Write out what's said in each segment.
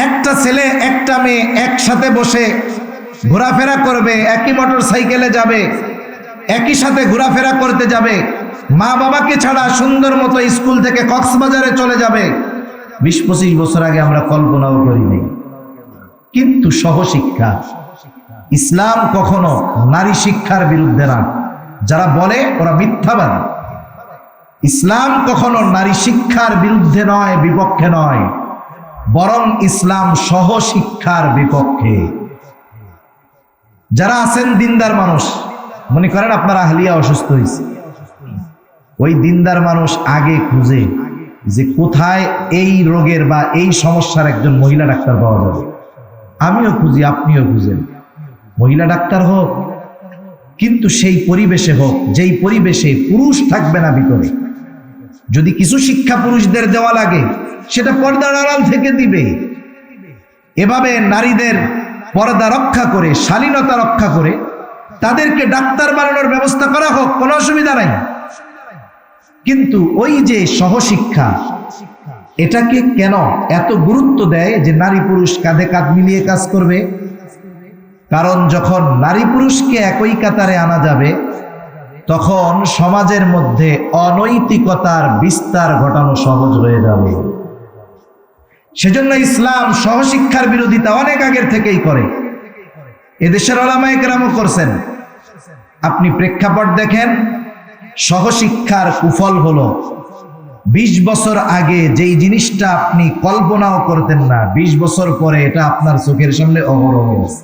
একটা ছেলে একটা মেয়ে একসাথে বসে ঘোরাফেরা করবে, একই মোটর সাইকেলে যাবে, একই সাথে ঘোরাফেরা করতে যাবে, মা বাবাকে ছাড়া সুন্দর মতো স্কুল থেকে কক্সবাজারে চলে যাবে। 20-25 বছর আগে আমরা কল্পনাও করিনি। কিন্তু সহশিক্ষা, ইসলাম কখনো নারী শিক্ষার বিরুদ্ধে না। যারা বলে ওরা মিথ্যাবাদী। ইসলাম কখনো নারী শিক্ষার বিরুদ্ধে নয়, বিপক্ষে নয়, বরং ইসলাম সহশিক্ষার বিপক্ষে। যারা আছেন দিনদার মানুষ, মনে করেন আপনার আহলিয়া অসুস্থ হয়েছে, ওই দিনদার মানুষ আগে খুঁজে যে কোথায় এই রোগের বা এই সমস্যার একজন মহিলা ডাক্তার পাওয়া যাবে। আমিও খুঁজি, আপনিও খুঁজেন, মহিলা ডাক্তার হোক, কিন্তু সেই পরিবেশে হোক যেই পরিবেশে পুরুষ থাকবে না ভিতরে। যদি কিছু শিক্ষা পুরুষদের দেওয়া লাগে সেটা পর্দার আড়াল থেকে দিবে। এভাবে নারীদের পর্দা রক্ষা করে, শালীনতা রক্ষা করে তাদেরকে ডাক্তার বানানোর ব্যবস্থা করা হোক, কোনো অসুবিধা নাই। কিন্তু ওই যে সহশিক্ষা, এটাকে কেন এত গুরুত্ব দেয় যে নারী পুরুষ কাঁধে কাঁধ মিলিয়ে কাজ করবে? কারণ যখন নারী পুরুষকে একই কাতারে আনা যাবে তখন সমাজের মধ্যে অনৈতিকতার বিস্তার ঘটানো সহজ হয়ে যাবে। সেজন্য ইসলাম সহশিক্ষার বিরোধিতা অনেক আগের থেকেই করে। এদেশের উলামায়ে কেরামও করছেন। আপনি প্রেক্ষাপট দেখেন, সহশিক্ষার কুফল হলো 20 বছর আগে যেই জিনিসটা আপনি কল্পনাও করতেন না, 20 বছর পরে এটা আপনার চোখের সামনে অহরহ আছে।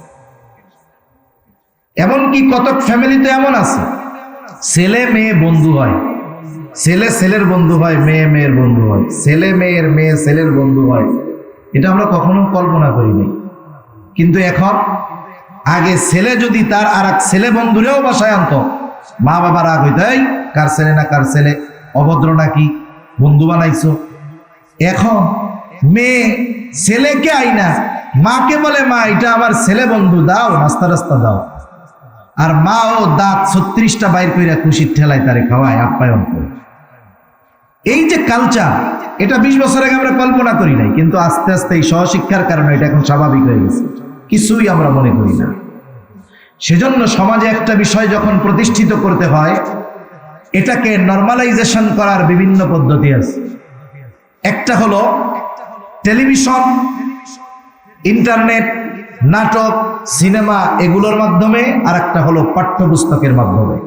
এমনকি কতক ফ্যামিলিতে এমন আছে, ছেলে মেয়ে বন্ধু হয়, ছেলে ছেলের বন্ধু হয়, মেয়ে মেয়ের বন্ধু হয়, ছেলে মেয়ের মেয়ে ছেলের বন্ধু হয়। এটা আমরা কখনো কল্পনা করিনি। কিন্তু এখন, আগে ছেলে যদি তার আর এক ছেলে বন্ধুরেও বাসায় আনতো, মা বাবা রাগ হইতো, এই কার ছেলে না কার ছেলে, অভদ্র নাকি, বন্ধু বানাইছো। এখন মেয়ে ছেলেকে আইনা মাকে বলে, মা এটা আমার ছেলে বন্ধু, দাও নাস্তা রাস্তা দাও। আর মা ও দাঁত 36টা বাইর কইরা খুশির ঠেলায় তারে খাওয়ায়, আপ্যায়ন করে। এই যে কালচার, এটা 20 বছর আগে আমরা কল্পনা করি নাই, কিন্তু আস্তে আস্তে এই সহশিক্ষার কারণে এটা এখন স্বাভাবিক হয়ে গেছে, কিছুই আমরা মনে করি না। সেজন্য সমাজে একটা বিষয় যখন প্রতিষ্ঠিত করতে হয়, এটাকে নরমালাইজেশন করার বিভিন্ন পদ্ধতি আছে। একটা হলো টেলিভিশন, ইন্টারনেট, নাটক, সিনেমা, এগুলোর মাধ্যমে, আর একটা হলো পাঠ্যপুস্তকের মাধ্যমে।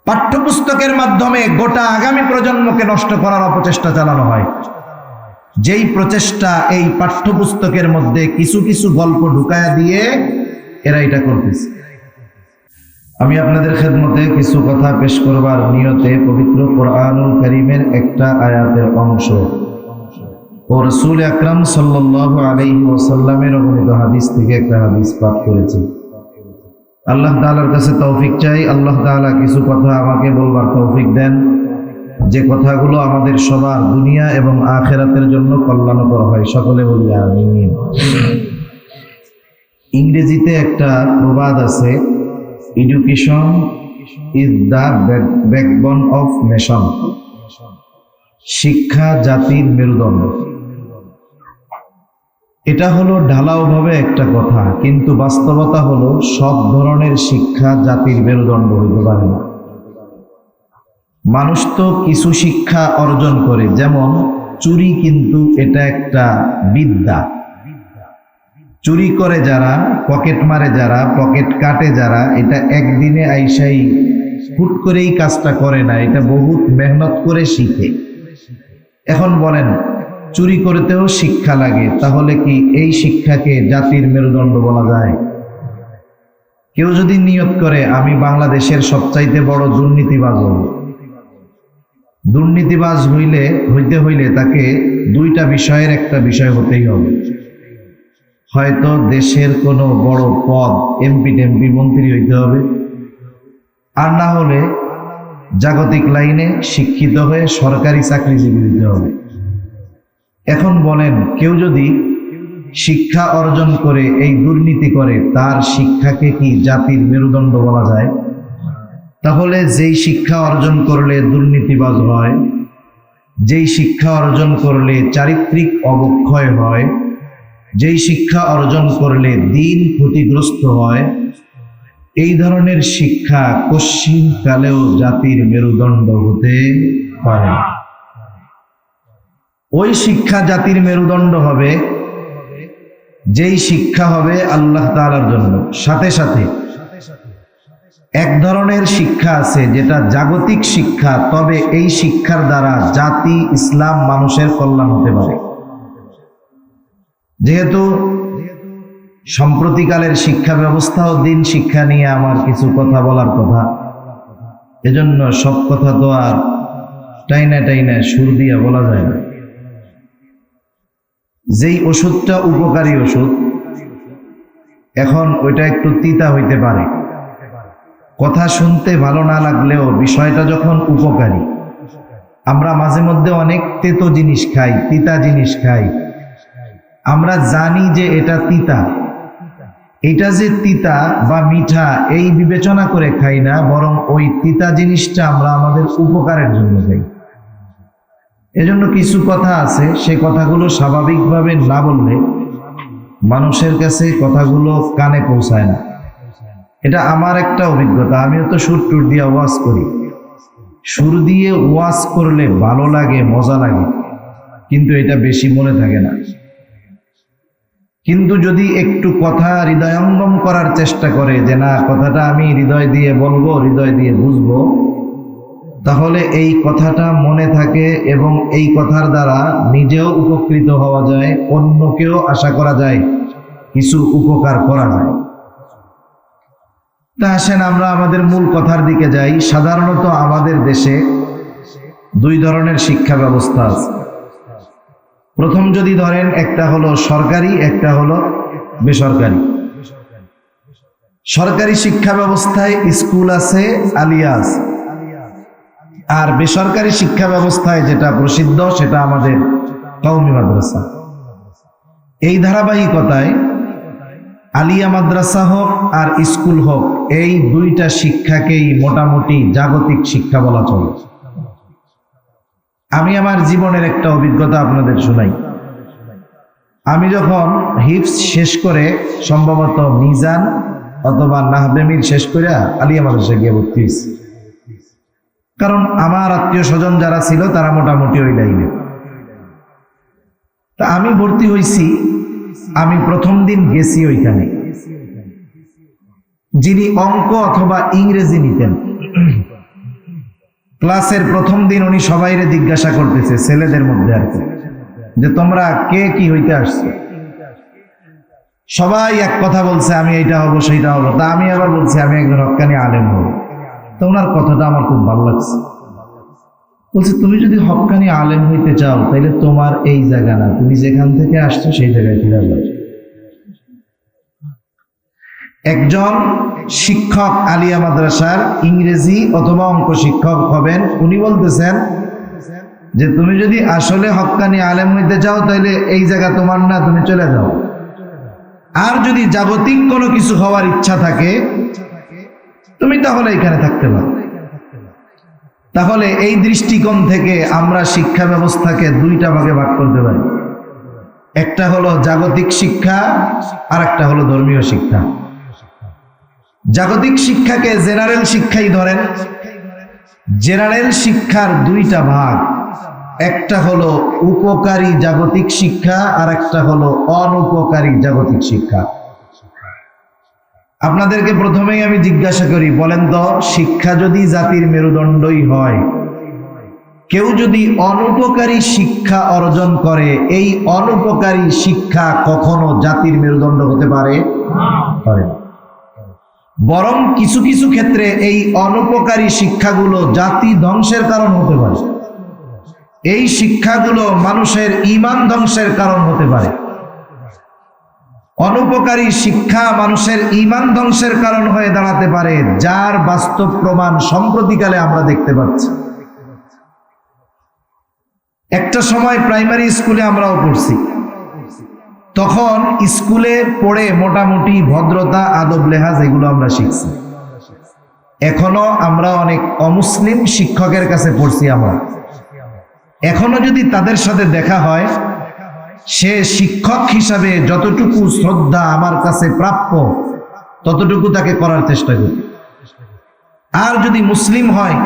পাঠ্যপুস্তকের মাধ্যমে গোটা আগামী প্রজন্মকে নষ্ট করার অপচেষ্টা চালানো হয়। যেই প্রচেষ্টা এই পাঠ্যপুস্তকের মধ্যে কিছু কিছু গল্প ঢুকায়া দিয়ে এরা এটা করতেছে। আমি আপনাদের খেদমতে কিছু কথা পেশ করবার নিয়তে পবিত্র কোরআনুল কারীমের একটা আয়াতের অংশ ও রাসূল আকরাম সাল্লাল্লাহু আলাইহি ওয়াসাল্লামের বর্ণিত হাদিস থেকে একটা হাদিস পাঠ করেছি। আল্লাহ তাআলার কাছে তৌফিক চাই, আল্লাহ তাআলা কিছু কথা আমাকে বলবার তৌফিক দেন, যে কথাগুলো আমাদের সবার দুনিয়া এবং আখিরাতের জন্য কল্যাণকর হয়। সকলে বলি আমিন। ইংরেজিতে একটা প্রবাদ আছে, education is the backbone of nation. শিক্ষা জাতির মেরুদণ্ড। এটা হলো ঢালাওভাবে একটা কথা, কিন্তু বাস্তবতা হলো সব ধরনের শিক্ষা জাতির মেরুদণ্ড হইতে পারে না। মানুষ তো কিছু শিক্ষা অর্জন করে, যেমন চুরি, কিন্তু এটা একটা বিদ্যা। চুরি করে যারা, পকেট মারে যারা, পকেট কাটে যারা, এটা একদিনে আইসাই হুট করেই কাজটা করে না, এটা বহুত মেহনত করে শিখে। এখন বলেন, চুরি করতেও শিক্ষা লাগে, তাহলে কি এই শিক্ষাকে জাতির মেরুদণ্ড বলা যায়? কেউ যদি নিয়ত করে আমি বাংলাদেশের সবচাইতে বড় দুর্নীতিবাজ হব, দুর্নীতিবাজ হইতে হইলে তাকে দুইটা বিষয়ের একটা বিষয় হতেই হবে। হয়তো দেশের কোনো বড় পদ, এমপি টেমপি মন্ত্রী হইতে হবে, আর না হলে জাগতিক লাইনে শিক্ষিত হয়ে সরকারি চাকরিজীবী হইতে হবে। এখন বলেন, কেউ যদি শিক্ষা অর্জন করে এই দুর্নীতি করে, তার শিক্ষাকে কি জাতির মেরুদণ্ড বলা যায়? তাহলে যেই শিক্ষা অর্জন করলে দুর্নীতিবাজ হয়, যেই শিক্ষা অর্জন করলে চারিত্রিক অবক্ষয় হয়, যেই শিক্ষা অর্জন করলে দিন ক্ষতিগ্রস্ত হয়, এই ধরনের শিক্ষা কশ্চিন কালেও জাতির মেরুদণ্ড হতে পারে না। ওই শিক্ষা জাতির মেরুদণ্ড হবে যেই শিক্ষা হবে আল্লাহ তাআলার জন্য। সাথে সাথে এক ধরনের শিক্ষা আছে যেটা জাগতিক শিক্ষা, তবে এই শিক্ষার দ্বারা জাতি, ইসলাম, মানুষের কল্যাণ হতে পারে। যেহেতু সম্প্রতিকালের শিক্ষা ব্যবস্থা ও দিন শিক্ষা নিয়ে আমার কিছু কথা বলার কথা, এজন্য সব কথা তো আর টাইনা সুর দিয়া বলা যায় না। যেই ওষুধটা উপকারী ওষুধ, এখন ওইটা একটু তিতা হইতে পারে। কথা শুনতে ভালো না লাগলেও বিষয়টা যখন উপকারী, আমরা মাঝে মধ্যে অনেক তেতো জিনিস খাই, তিতা জিনিস খাই। আমরা জানি যে এটা তিতা, এটা যে তিতা বা মিঠা এই বিবেচনা করে খাই না, বরং ওই তিতা জিনিসটা আমরা আমাদের উপকারের জন্য খাই। এজন্য কিছু কথা আছে, সে কথাগুলো স্বাভাবিকভাবে না বললে মানুষের কাছে কথাগুলো কানে পৌঁছায় না। এটা আমার একটা অভিজ্ঞতা। আমিও তো সুর টুর দিয়ে ওয়াজ করি। সুর দিয়ে ওয়াজ করলে ভালো লাগে, মজা লাগে, কিন্তু এটা বেশি মনে থাকে না। কিন্তু যদি একটু কথা হৃদয়ঙ্গম করার চেষ্টা করে যে না, কথাটা আমি হৃদয় দিয়ে বলবো, হৃদয় দিয়ে বুঝবো, তাহলে এই কথাটা মনে থাকে এবং এই কথার দ্বারা নিজেও উপকৃত হওয়া যায়, অন্যকেও আশা করা যায় কিছু উপকার করা যায়। তা আসেন আমরা আমাদের মূল কথার দিকে যাই। সাধারণত আমাদের দেশে দুই ধরনের শিক্ষা ব্যবস্থা আছে। প্রথম যদি ধরেন, একটা হলো সরকারি, একটা হলো বেসরকারি। সরকারি শিক্ষা ব্যবস্থায় স্কুল আছে, আলিয়া আছে। আর বেসরকারি শিক্ষা ব্যবস্থায় যেটা প্রসিদ্ধ সেটা আমাদের কওমি মাদ্রাসা। এই ধারাবাহিকতায় আলিয়া মাদ্রাসা হোক আর স্কুল হোক, এই দুইটা শিক্ষাকেই মোটামুটি জাগতিক শিক্ষা বলা চলে। আমি আমার জীবনের একটা অভিজ্ঞতা আপনাদের শোনাই। আমি যখন হিফজ শেষ করে, সম্ভবত মিজান অথবা নাহবেমির শেষ করে আলিয়া মাদ্রাসা গিয়ে ভর্তি হয়েছি। কারণ আমার আত্মীয় স্বজন যারা ছিল তারা মোটামুটি ওই লাইনে। তা আমি ভর্তি হয়েছি। আমি প্রথম দিন গেছি ওইখানে। যিনি অঙ্ক অথবা ইংরেজি নিতেন, ক্লাসের প্রথম দিন উনি সবাইরে জিজ্ঞাসা করতেছে, ছেলেদের মধ্যে আর কি, যে তোমরা কে কি হইতে আসছো? সবাই এক কথা বলছে, আমি এইটা হবো সেইটা হবো। তা আমি আবার বলছি আমি একজন হক্কানি আলেম হব। তো ওনার কথাটা আমার খুব ভালো লাগছে। বলছে, তুমি যদি হক্কানি আলেম হইতে চাও তাহলে তোমার এই জায়গা না, তুমি যেখান থেকে আসছো সেই জায়গায় ফিরে যাও। একজন শিক্ষক আলিয়া মাদ্রাসার ইংরেজি অথবা অঙ্ক শিক্ষক হবেন, উনি বলতেছেন যে তুমি যদি আসলে হক্কানি আলেম হইতে চাও তাহলে এই জায়গা তোমার না, তুমি চলে যাও। আর যদি জাগতিক কোনো কিছু হওয়ার ইচ্ছা থাকে তুমি তাহলে এখানে থাকতে পারো। তাহলে এই দৃষ্টিকোণ থেকে আমরা শিক্ষা ব্যবস্থাকে দুইটা ভাগে ভাগ করতে পারি। একটা হলো জাগতিক শিক্ষা, আর একটা হলো ধর্মীয় শিক্ষা। জাগতিক শিক্ষাকে জেনারেল শিক্ষাই ধরেন। জেনারেল শিক্ষার দুইটা ভাগ, একটা হলো উপকারী জাগতিক শিক্ষা, আর একটা হলো অনুপকারী জাগতিক শিক্ষা। আপনাদেরকে প্রথমেই আমি জিজ্ঞাসা করি, বলেন তো, শিক্ষা যদি জাতির মেরুদণ্ডই হয়, কেউ যদি অনুপকারী শিক্ষা অর্জন করে, এই অনুপকারী শিক্ষা কখনো জাতির মেরুদণ্ড হতে পারে না। বরং কিছু কিছু ক্ষেত্রে এই অনুপকারী শিক্ষাগুলো জাতি ধ্বংসের কারণ হতে পারে। এই শিক্ষাগুলো মানুষের ঈমান ধ্বংসের কারণ হতে পারে। অনুপকারী শিক্ষা মানুষের ঈমান ধ্বংসের কারণ হয়ে দাঁড়াতে পারে, যার বাস্তব প্রমাণ সম্প্রতিকালে আমরা দেখতে পাচ্ছি। একটা সময় প্রাইমারি স্কুলে আমরাও পড়ছি। তখন স্কুলে পড়ে মোটামুটি ভদ্রতা, আদব, লেহাজ এগুলো আমরা শিখছি। এখনো আমরা অনেক অমুসলিম শিক্ষকের কাছে পড়ছি। আমরা এখনো যদি তাদের সাথে দেখা হয়, সে শিক্ষক হিসাবে যতটুকু শ্রদ্ধা আমার কাছে প্রাপ্য ততটুকু তাকে করার চেষ্টা করি। আর যদি মুসলিম হয়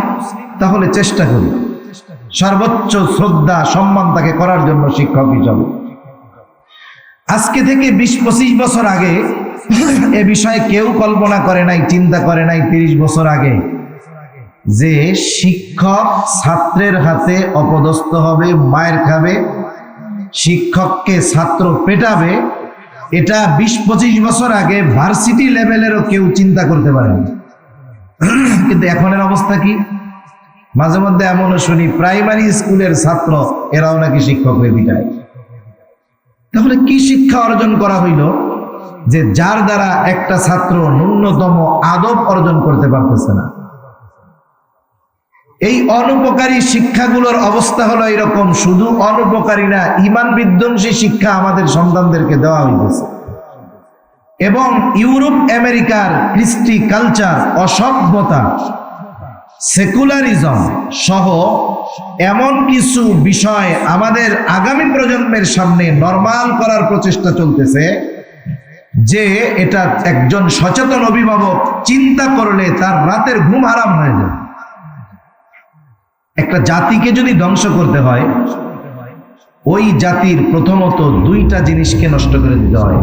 তাহলে চেষ্টা করি সর্বোচ্চ শ্রদ্ধা সম্মান তাকে করার জন্য শিক্ষক হিসাবে। আজকে থেকে 20-25 বছর আগে এ বিষয়ে কেউ কল্পনা করে নাই, চিন্তা করে নাই 30 বছর আগে যে শিক্ষক ছাত্রের হাতে অপদস্থ হবে, মায়ের খাবে, শিক্ষককে ছাত্র পেটাবে। এটা 20-25 বছর আগে ভার্সিটি লেভেলেরও কেউ চিন্তা করতে পারেনি। কিন্তু এখনের অবস্থা কি? মাঝে মধ্যে এমনও শুনি প্রাইমারি স্কুলের ছাত্র এরাও নাকি শিক্ষকের পিটায়। তাহলে কি শিক্ষা অর্জন করা হইল যে যার দ্বারা একটা ছাত্র ন্যূনতম আদব অর্জন করতে পারতেছে না? এই অনুপকারী শিক্ষাগুলোর অবস্থা হলো এরকম। শুধু অনুপকারী না, ঈমান বিধ্বংসী শিক্ষা আমাদের সন্তানদেরকে দেওয়া হইতেছে। এবং ইউরোপ আমেরিকার কৃষ্টি কালচার, অসভ্যতা, সেকুলারিজম সহ এমন কিছু বিষয় আমাদের আগামী প্রজন্মের সামনে নরমাল করার প্রচেষ্টা চলতেছে যে এটা একজন সচেতন অভিভাবক চিন্তা করলে তার রাতের ঘুম হারাম হয়ে যায়। একটা জাতিকে যদি ধ্বংস করতে হয়, ওই জাতির প্রথমত 2টা জিনিসকে নষ্ট করে দিতে হয়।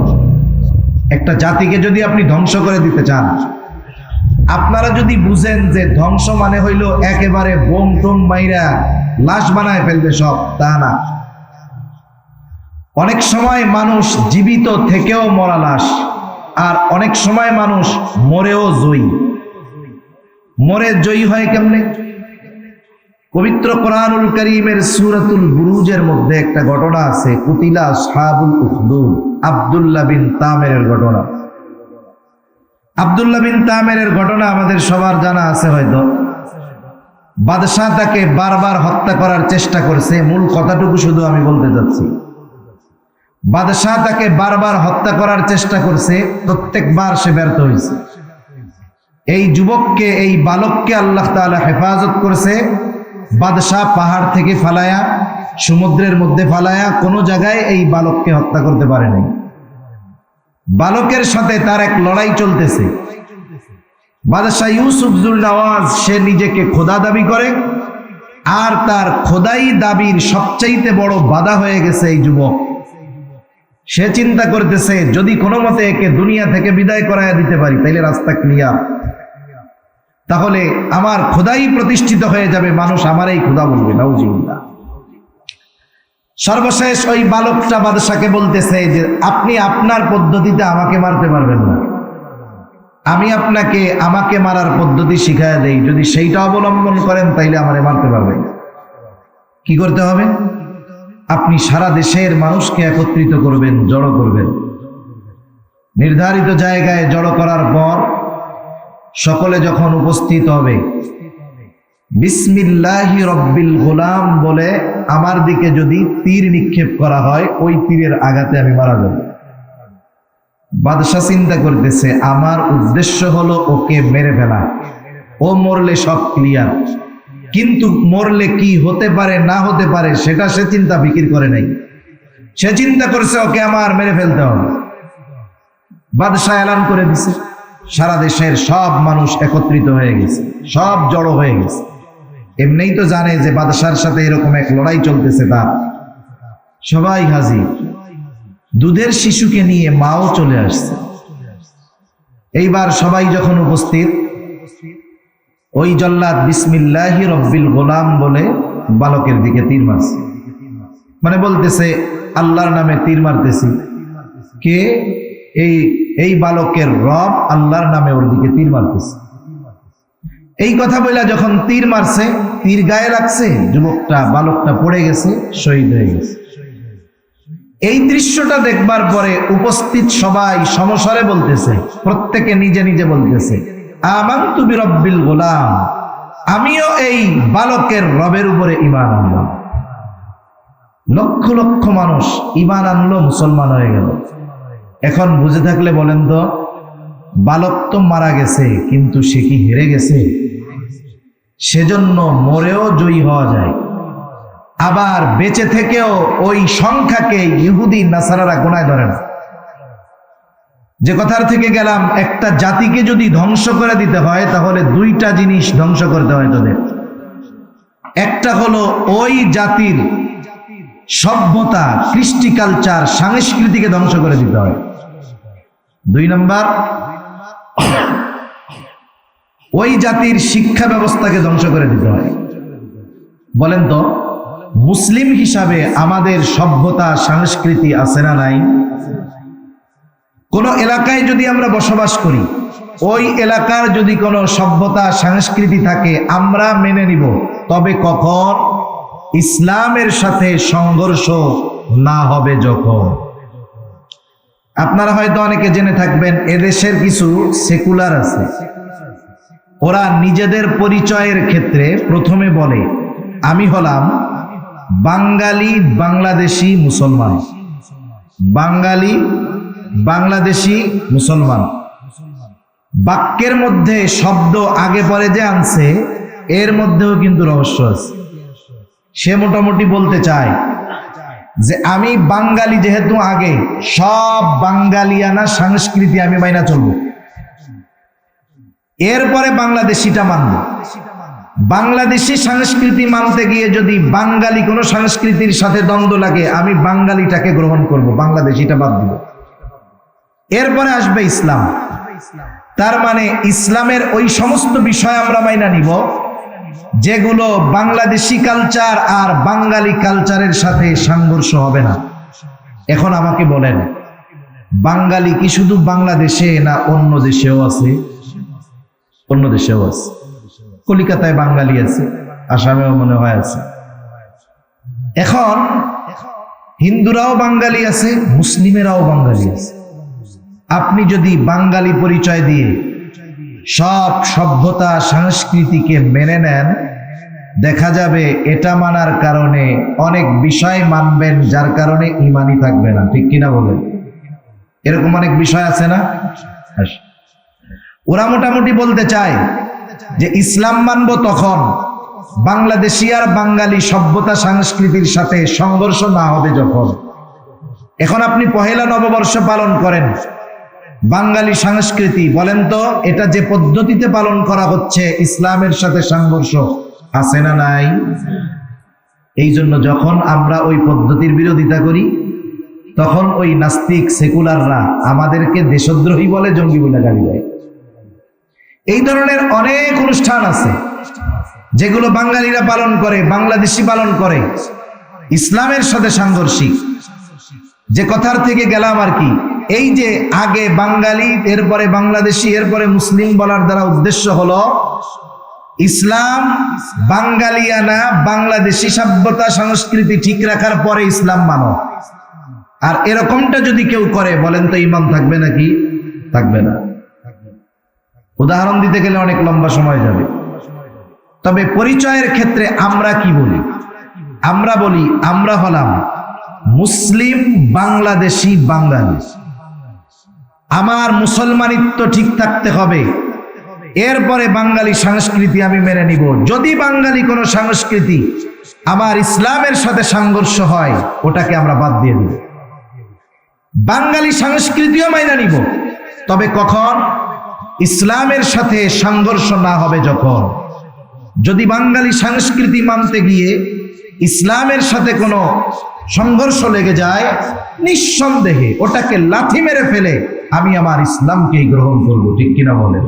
একটা জাতিকে যদি আপনি ধ্বংস করে দিতে চান, আপনারা যদি বুঝেন যে ধ্বংস মানে হইল একেবারে বোম টোম মাইরা লাশ বানায় ফেলবে সব, তা না। অনেক সময় মানুষ জীবিত থেকেও মরা লাশ, আর অনেক সময় মানুষ মরেও জয়ী। মরে জয়ী হয় কেমনে? পবিত্র কোরআনুল কারীমের সূরাতুল বুরুজের মধ্যে একটা ঘটনা আছে, কুতিলা আসহাবুল উখদুদ, আব্দুল্লাহ বিন তামেরের ঘটনা। আব্দুল্লাহ বিন তামেরের ঘটনা আমাদের সবার জানা আছে হয়তো। বাদশাহ তাকে বারবার হত্যা করার চেষ্টা করেছে। মূল কথাটুকু শুধু আমি বলতে যাচ্ছি। বাদশাহ তাকে বারবার হত্যা করার চেষ্টা করছে, প্রত্যেকবার সে ব্যর্থ হয়েছে। এই যুবককে, এই বালককে আল্লাহ তাআলা হেফাজত করেছে। বাদশাহ পাহাড় থেকে ফালায়া, সমুদ্রের মধ্যে ফালায়া কোনো জায়গায় এই বালককে হত্যা করতে পারে নাই। বালকের সাথে তার এক লড়াই চলতেছে। বাদশাহ ইউসুফ জুল নওয়াজ সে নিজেকে খোদা দাবি করে, আর তার খোদাই দাবির সবচাইতে বড় বাধা হয়ে গেছে এই যুবক। সে চিন্তা করতেছে যদি কোনো মতে একে দুনিয়া থেকে বিদায় করায় দিতে পারি তাইলে রাস্তা ক্লিয়ার, তাহলে আমার খোদাই প্রতিষ্ঠিত হয়ে যাবে, মানুষ আমারই খোদা বলবে। নাউজুবিল্লাহ। সর্বশেষ ওই বালকটা বাদশাকে বলতেছে যে আপনি আপনার পদ্ধতিতে আমাকে মারতে পারবেন না, আমি আপনাকে আমাকে মারার পদ্ধতি শিখায় দেই, যদি সেইটা অবলম্বন করেন তাইলে আমারে মারতে পারবেন। কি করতে হবে? আপনি সারা দেশের মানুষকে একত্রিত করবেন, জড়ো করবেন। নির্ধারিত জায়গায় জড়ো করার পর সকলে যখন উপস্থিত হবে, বিসমিল্লাহি রব্বিল গোলাম বলে আমার দিকে যদি তীর নিক্ষেপ করা হয়, ওই তীরের আঘাতে আমি মারা যাব। বাদশাহ চিন্তা করতেছে আমার উদ্দেশ্য হলো ওকে মেরে ফেলা, ও মরলে সব ক্লিয়ার, কিন্তু মরলে কি হতে পারে না হতে পারে সেটা সে চিন্তা ফিকির করে নাই। সে চিন্তা করছে ওকে আমার মেরে ফেলতে হবে। বাদশাহ এলান করে দিছে, সারা দেশের সব মানুষ একত্রিত হয়ে গেছে, সব জড়ো হয়ে গেছে। এমনিই তো জানে যে বাদশার সাথে এরকম এক লড়াই চলতেছে, তার সবাই হাজির। দুধের শিশুকে নিয়ে মাও চলে আসছে। এইবার সবাই যখন উপস্থিত, ওই জল্লাদ বিসমিল্লাহি রব্বিল গোলাম বলে বালকের দিকে তীর মারছে। মানে বলতেছে আল্লাহর নামে তীর মারতেছি। কে? এই বালকের রব আল্লাহর নামে ওর দিকে তীর মারতেছে। এই কথা বলে যখন তীর মারছে, তীর গায়ে লাগছে, যুবকটা বালকটা পড়ে গেছে, শহীদ হয়ে গেছে। এই দৃশ্যটা দেখবার পরে উপস্থিত সবাই সমস্বরে বলতেছে, প্রত্যেকে নিজে নিজে বলতেছে আমানতু বিরব্বিল গোলাম, আমিও এই বালকের রবের উপরে ঈমান আনলাম। লক্ষ লক্ষ মানুষ ঈমান আনলো, মুসলমান হয়ে গেল। এখন বুঝে থাকলে বলেন তো, বালক তো মারা গেছে কিন্তু সে কি হেরে গেছে? সেজন্য মরেও জয়ী হওয়া যায়, আবার বেঁচে থেকেও ওই সংখ্যাকে ইহুদি নাসারারা গোনায় ধরে না। যে কথার থেকে গেলাম, একটা জাতিকে যদি ধ্বংস করে দিতে হয় তাহলে দুইটা জিনিস ধ্বংস করতে হয় তাদের। একটা হলো ওই জাতির সভ্যতা, কৃষ্টি, কালচার, সংস্কৃতিকে ধ্বংস করে দিতে হয়। দুই নাম্বার, ওই জাতির শিক্ষা ব্যবস্থাকে ধ্বংস করে দিতে হয়। বলেন তো, মুসলিম হিসাবে আমাদের সভ্যতা, সংস্কৃতি আছে না নাই? কোন এলাকায় যদি আমরা বসবাস করি, ওই এলাকার যদি কোনো সভ্যতা, সংস্কৃতি থাকে আমরা মেনে নিব, তবে কখন? ইসলামের সাথে সংঘর্ষ না হবে যখন। আপনারা হয়তো অনেকে জেনে থাকবেন, এদেশের কিছু সেকুলার আছে, ওরা নিজেদের পরিচয়ের ক্ষেত্রে প্রথমে বলে আমি হলাম বাঙালি বাংলাদেশি মুসলমান। বাঙালি বাংলাদেশি মুসলমান। বাক্যের মধ্যে শব্দ আগে পরে যে আনছে, এর মধ্যেও কিন্তু রহস্য আছে। সে মোটামুটি বলতে চায় যে আমি বাঙালি যেহেতু আগে, সব বাঙালিয়ানা সংস্কৃতি আমি মাইনা চলবো, এরপরে বাংলাদেশিটা মানব। বাংলাদেশি সংস্কৃতি মানতে গিয়ে যদি বাঙালি কোনো সংস্কৃতির সাথে দ্বন্দ্ব লাগে, আমি বাঙালিটাকে গ্রহণ করব, বাংলাদেশিটা বাদ দিব। এরপরে আসবে ইসলাম। তার মানে ইসলামের ওই সমস্ত বিষয় আমরা মাইনা নিব যেগুলো বাংলাদেশি কালচার আর বাঙালি কালচারের সাথে সংঘর্ষ হবে না। এখন আমাকে বলেন, বাঙালি কি শুধু বাংলাদেশে না অন্য দেশেও আছে? অন্য দেশেও আছে। কলিকাতায় বাঙালি আছে, আসামেও মনে হয় আছে। এখন হিন্দুরাও বাঙালি আছে, মুসলিমেরাও বাঙালি আছে। আপনি যদি বাঙালি পরিচয় দিয়ে সব সভ্যতা, সংস্কৃতিকে মেনে নেন, দেখা যাবে এটা মানার কারণে অনেক বিষয় মানবেন যার কারণে ঈমানই থাকবে না। ঠিক কিনা বলেন? এরকম অনেক বিষয় আছে না? ওরা মোটামুটি বলতে চায় যে ইসলাম মানব তখন বাংলাদেশি আর বাঙালি সভ্যতা, সংস্কৃতির সাথে সংঘর্ষ না হবে যখন। এখন আপনি পহেলা নববর্ষ পালন করেন, বাঙালি সংস্কৃতি, বলেন তো এটা যে পদ্ধতিতে পালন করা হচ্ছে ইসলামের সাথে সংঘর্ষ আছে না নাই? এই জন্য যখন আমরা ওই পদ্ধতির বিরোধিতা করি, তখন ওই নাস্তিক সেকুলাররা আমাদেরকে দেশদ্রোহী বলে, জঙ্গি বলে গালি দেয়। এই ধরনের অনেক অনুষ্ঠান আছে যেগুলো বাঙালিরা পালন করে, বাংলাদেশি পালন করে, ইসলামের সাথে সাংঘর্ষিক। যে কথার থেকে গেলাম আর কি, এই যে আগে বাঙালি, এরপরে বাংলাদেশি, এরপরে মুসলিম বলার দ্বারা উদ্দেশ্য হলো ইসলাম বাঙালিয়ানা বাংলাদেশি সভ্যতা সংস্কৃতি ঠিক রাখার পরে ইসলাম মানো। আর এরকমটা যদি কেউ করে, বলেন তো ঈমান থাকবে নাকি? থাকবে না। উদাহরণ দিতে গেলে অনেক লম্বা সময় যাবে। তবে পরিচয়ের ক্ষেত্রে আমরা কি বলি? আমরা বলি আমরা হলাম মুসলিম বাংলাদেশি বাঙালি। আমার মুসলমানিত্ব ঠিক থাকতে হবে, এরপরে বাঙালি সংস্কৃতি আমি মেনে নিব। যদি বাঙালি কোনো সংস্কৃতি আমার ইসলামের সাথে সংঘর্ষ হয়, ওটাকে আমরা বাদ দিয়ে দেব। বাঙালি সংস্কৃতিও মেনে নিব, তবে কখন? ইসলামের সাথে সংঘর্ষ না হবে যখন। যদি বাঙালি সংস্কৃতি মানতে গিয়ে ইসলামের সাথে কোনো সংঘর্ষ লেগে যায়, নিঃসন্দেহে ওটাকে লাথি মেরে ফেলে আমি আমার ইসলামকেই গ্রহণ করব। ঠিক কিনা বলেন?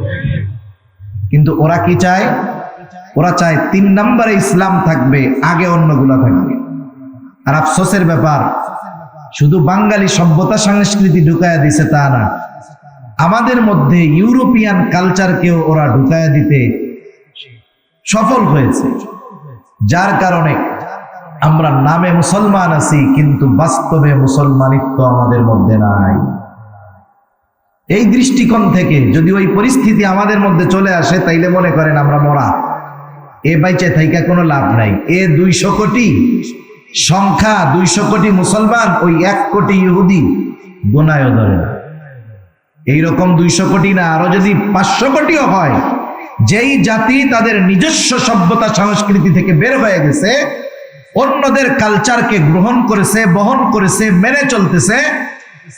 কিন্তু ওরা কি চায়? ওরা চায় 3 নম্বরে ইসলাম থাকবে, আগে অন্যগুলা থাকবে। আর আফসোসের ব্যাপার, শুধু বাঙালি সভ্যতা সংস্কৃতি ঢুকায়া দিছে তা না, আমাদের মধ্যে ইউরোপিয়ান কালচারকেও ওরা ঢুকায়া দিতে সফল হয়েছে। যার কারণে আমরা নামে মুসলমান আছি, কিন্তু বাস্তবে মুসলমানিত্ব আমাদের মধ্যে নাই। এই দৃষ্টিকোণ থেকে যদি ওই পরিস্থিতি আমাদের মধ্যে চলে আসে, তাইলে মনে করেন আমরা মরা। এ বাইচে থাইকা কোনো লাভ নাই। 200 কোটি সংখ্যা, 200 কোটি মুসলমান, ওই 1 কোটি ইহুদি গোনায়ও ধরে না। এইরকম 200 কোটি না, আরো যদি 500 কোটিও হয়, যেই জাতি তাদের নিজস্ব সভ্যতা সংস্কৃতি থেকে বের হয়ে গেছে, অন্যদের কালচারকে গ্রহণ করেছে, বহন করেছে, মেনে চলতেছে,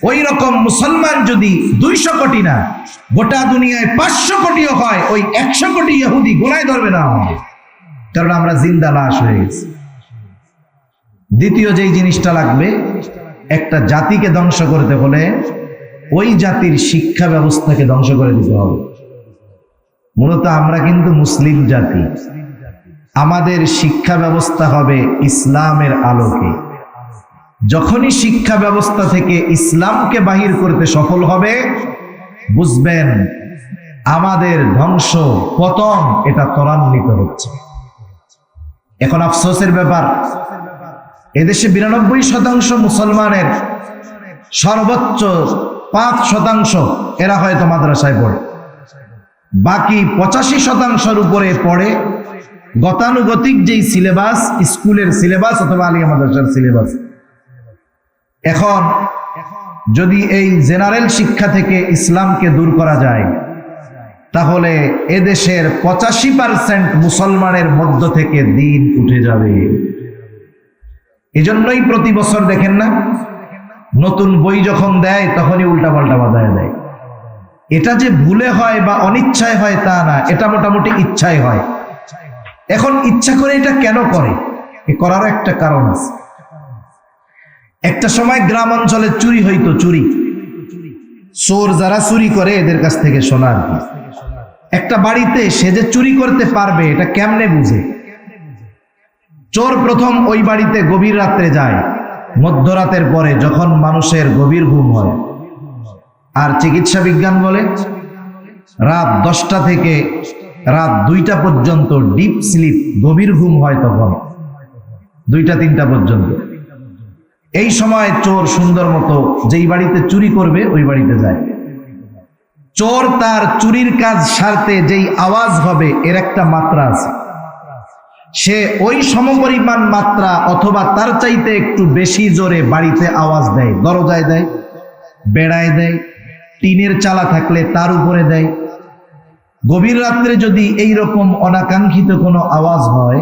ওই রকম মুসলমান যদি 200 কোটি না, গোটা দুনিয়ায় 500 কোটিও হয়, ওই 100 কোটি ইহুদি গোনায় ধরবে না আমাদের, কারণ আমরা জিন্দা লাশ হয়ে গেছি। দ্বিতীয় যেই জিনিসটা লাগবে, একটা জাতিকে ধ্বংস করতে হলে ওই জাতির শিক্ষা ব্যবস্থাকে ধ্বংস করে দিতে হবে। মূলত আমরা কিন্তু মুসলিম জাতি, আমাদের শিক্ষা ব্যবস্থা হবে ইসলামের আলোকে। যখনই শিক্ষা ব্যবস্থা থেকে ইসলামকে বাহির করতে সফল হবে, বুঝবেন আমাদের ধ্বংস পতন এটা ত্বরান্বিত হচ্ছে। এখন আফসোসের ব্যাপার, এদেশে 92% মুসলমানের সর্বোচ্চ 5% এরা হয়তো মাদ্রাসায় পড়ে, বাকি 85% উপরে পড়ে গতানুগতিক যেই সিলেবাস, স্কুলের সিলেবাস অথবা আলিয়া মাদ্রাসার সিলেবাস। এখন যদি এই জেনারেল শিক্ষা থেকে ইসলামকে দূর করা যায়, তাহলে এদেশের 85% মুসলমানের মধ্য থেকে দিন উঠে যাবে। এজন্যই প্রতি বছর দেখেন না, নতুন বই যখন দেয় তখনই উল্টাপাল্টা বাধায় দেয়। এটা যে ভুলে হয় বা অনিচ্ছায় হয় তা না, এটা মোটামুটি ইচ্ছায় হয়। এখন ইচ্ছা করে এটা কেন করে? এ করার একটা কারণ আছে। একটা সময় গ্রাম অঞ্চলে চুরি হইতো, চুরি, চোর যারা চুরি করে এদের কাছ থেকে শোনা আর কি। একটা বাড়িতে সে যে চুরি করতে পারবে এটা কেমনে বুঝে? চোর প্রথম ওই বাড়িতে গভীর রাত্রে যায়, মধ্যরাতের পরে যখন মানুষের গভীর ঘুম হয়। আর চিকিৎসা বিজ্ঞান বলে রাত 10টা থেকে রাত 2টা পর্যন্ত ডিপ স্লিপ, গভীর ঘুম হয়, তখন 2টা-3টা পর্যন্ত। এই সময় চোর সুন্দর মতো যেই বাড়িতে চুরি করবে ওই বাড়িতে যায়। চোর তার চুরির কাজ সারতে যেই আওয়াজ হবে এর একটা মাত্রা আছে, সে ওই সমপরিমাণ মাত্রা অথবা তার চাইতে একটু বেশি জোরে বাড়িতে আওয়াজ দেয়। দরজায় দেয়, বেড়ায় দেয়, টিনের চালা থাকলে তার উপরে দেয়। গভীর রাত্রে যদি এই রকম অনাকাঙ্ক্ষিত কোনো আওয়াজ হয়,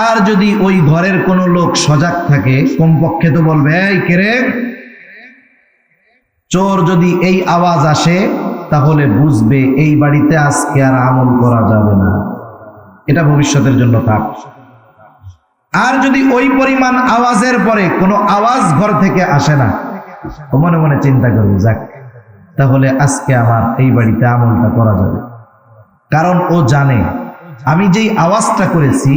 আর যদি ওই ঘরের কোনো লোক সজাগ থাকে, কমপক্ষে তো বলবে, এই কে রে? চোর যদি এই আওয়াজ আসে তাহলে বুঝবে এই বাড়িতে আজকে আর আমল করা যাবে না, এটা ভবিষ্যতের জন্য থাক। আর যদি ওই পরিমাণ আওয়াজের পরে কোনো আওয়াজ ঘর থেকে আসে না, ও মনে মনে চিন্তা করবে, যাক তাহলে আজকে আমার এই বাড়িতে আমলটা করা যাবে। কারণ ও জানে আমি যেই আওয়াজটা করেছি